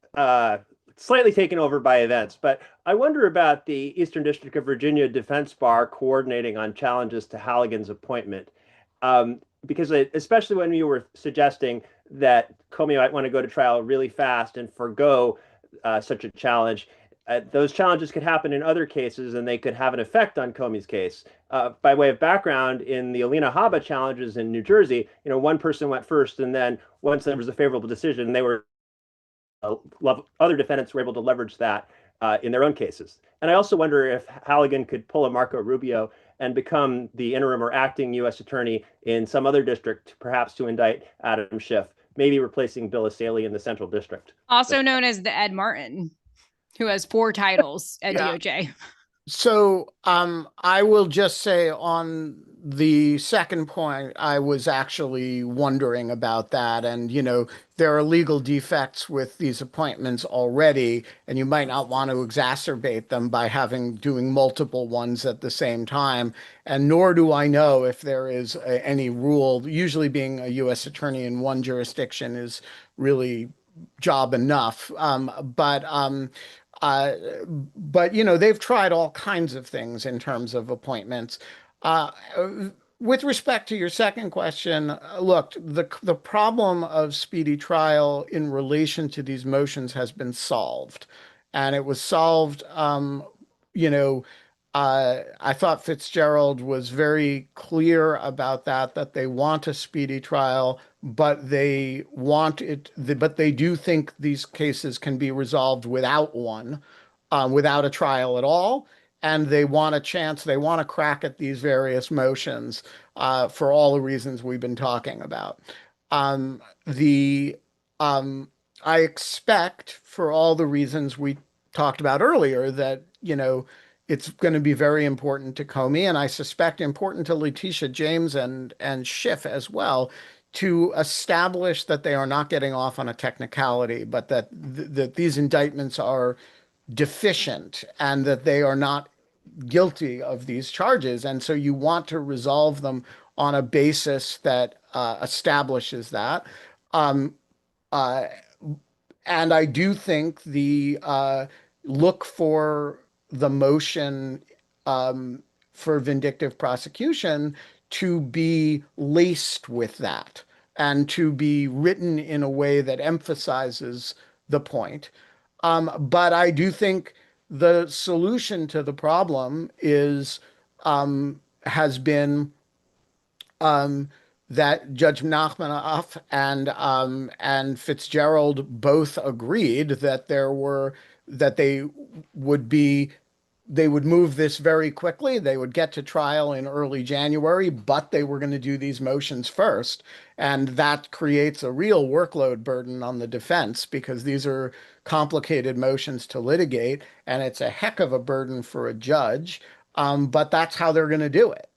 slightly taken over by events, but I wonder about the Eastern District of Virginia Defense Bar coordinating on challenges to Halligan's appointment. Because especially when you were suggesting that Comey might want to go to trial really fast and forgo such a challenge, those challenges could happen in other cases and they could have an effect on Comey's case. By way of background, in the Alina Habba challenges in New Jersey, one person went first, and then once there was a favorable decision, they were other defendants were able to leverage that in their own cases. And I also wonder if Halligan could pull a Marco Rubio and become the interim or acting U.S. attorney in some other district, perhaps to indict Adam Schiff, maybe replacing Bill Asaley in the Central District. Also known as the Ed Martin, who has 4 titles at DOJ. So I will just say on the second point, I was actually wondering about that. And, there are legal defects with these appointments already, and you might not want to exacerbate them by doing multiple ones at the same time. And nor do I know if there is any rule. Usually being a U.S. attorney in one jurisdiction is really job enough. But they've tried all kinds of things in terms of appointments. With respect to your second question, look, the problem of speedy trial in relation to these motions has been solved. And it was solved, I thought Fitzgerald was very clear about that they want a speedy trial, but they do think these cases can be resolved without one, without a trial at all. And they want a crack at these various motions for all the reasons we've been talking about. I expect, for all the reasons we talked about earlier, that, it's going to be very important to Comey, and I suspect important to Letitia James and Schiff as well, to establish that they are not getting off on a technicality, but that these indictments are deficient and that they are not guilty of these charges. And so you want to resolve them on a basis that establishes that. And I do think look for the motion for vindictive prosecution to be laced with that and to be written in a way that emphasizes the point. But I do think the solution to the problem has been that Judge Nachmanoff and Fitzgerald both agreed that would be they would move this very quickly. They would get to trial in early January, but they were going to do these motions first. And that creates a real workload burden on the defense because these are complicated motions to litigate, and it's a heck of a burden for a judge. But that's how they're going to do it.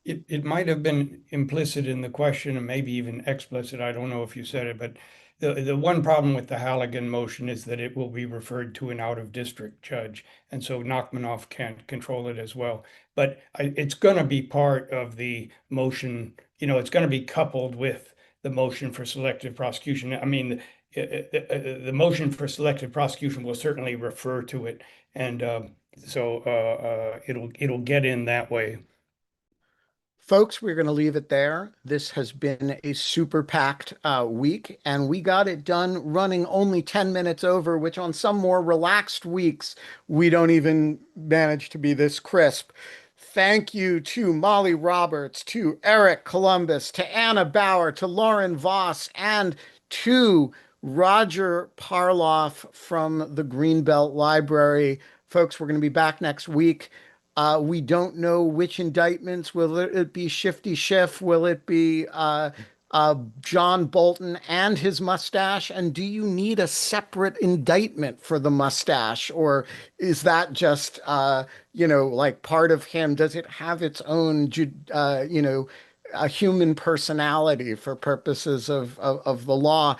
It might have been implicit in the question and maybe even explicit. I don't know if you said it, but the one problem with the Halligan motion is that it will be referred to an out-of-district judge, and so Nachmanoff can't control it as well. But it's going to be part of the motion. It's going to be coupled with the motion for selective prosecution. I mean, the motion for selective prosecution will certainly refer to it, and so it'll get in that way. Folks, we're going to leave it there. This has been a super packed week, and we got it done running only 10 minutes over, which on some more relaxed weeks, we don't even manage to be this crisp. Thank you to Molly Roberts, to Eric Columbus, to Anna Bauer, to Loren Voss, and to Roger Parloff from the Greenbelt Library. Folks, we're going to be back next week. We don't know which indictments. Will it be Shifty Schiff? Will it be John Bolton and his mustache? And do you need a separate indictment for the mustache? Or is that just, like part of him? Does it have its own, a human personality for purposes of the law?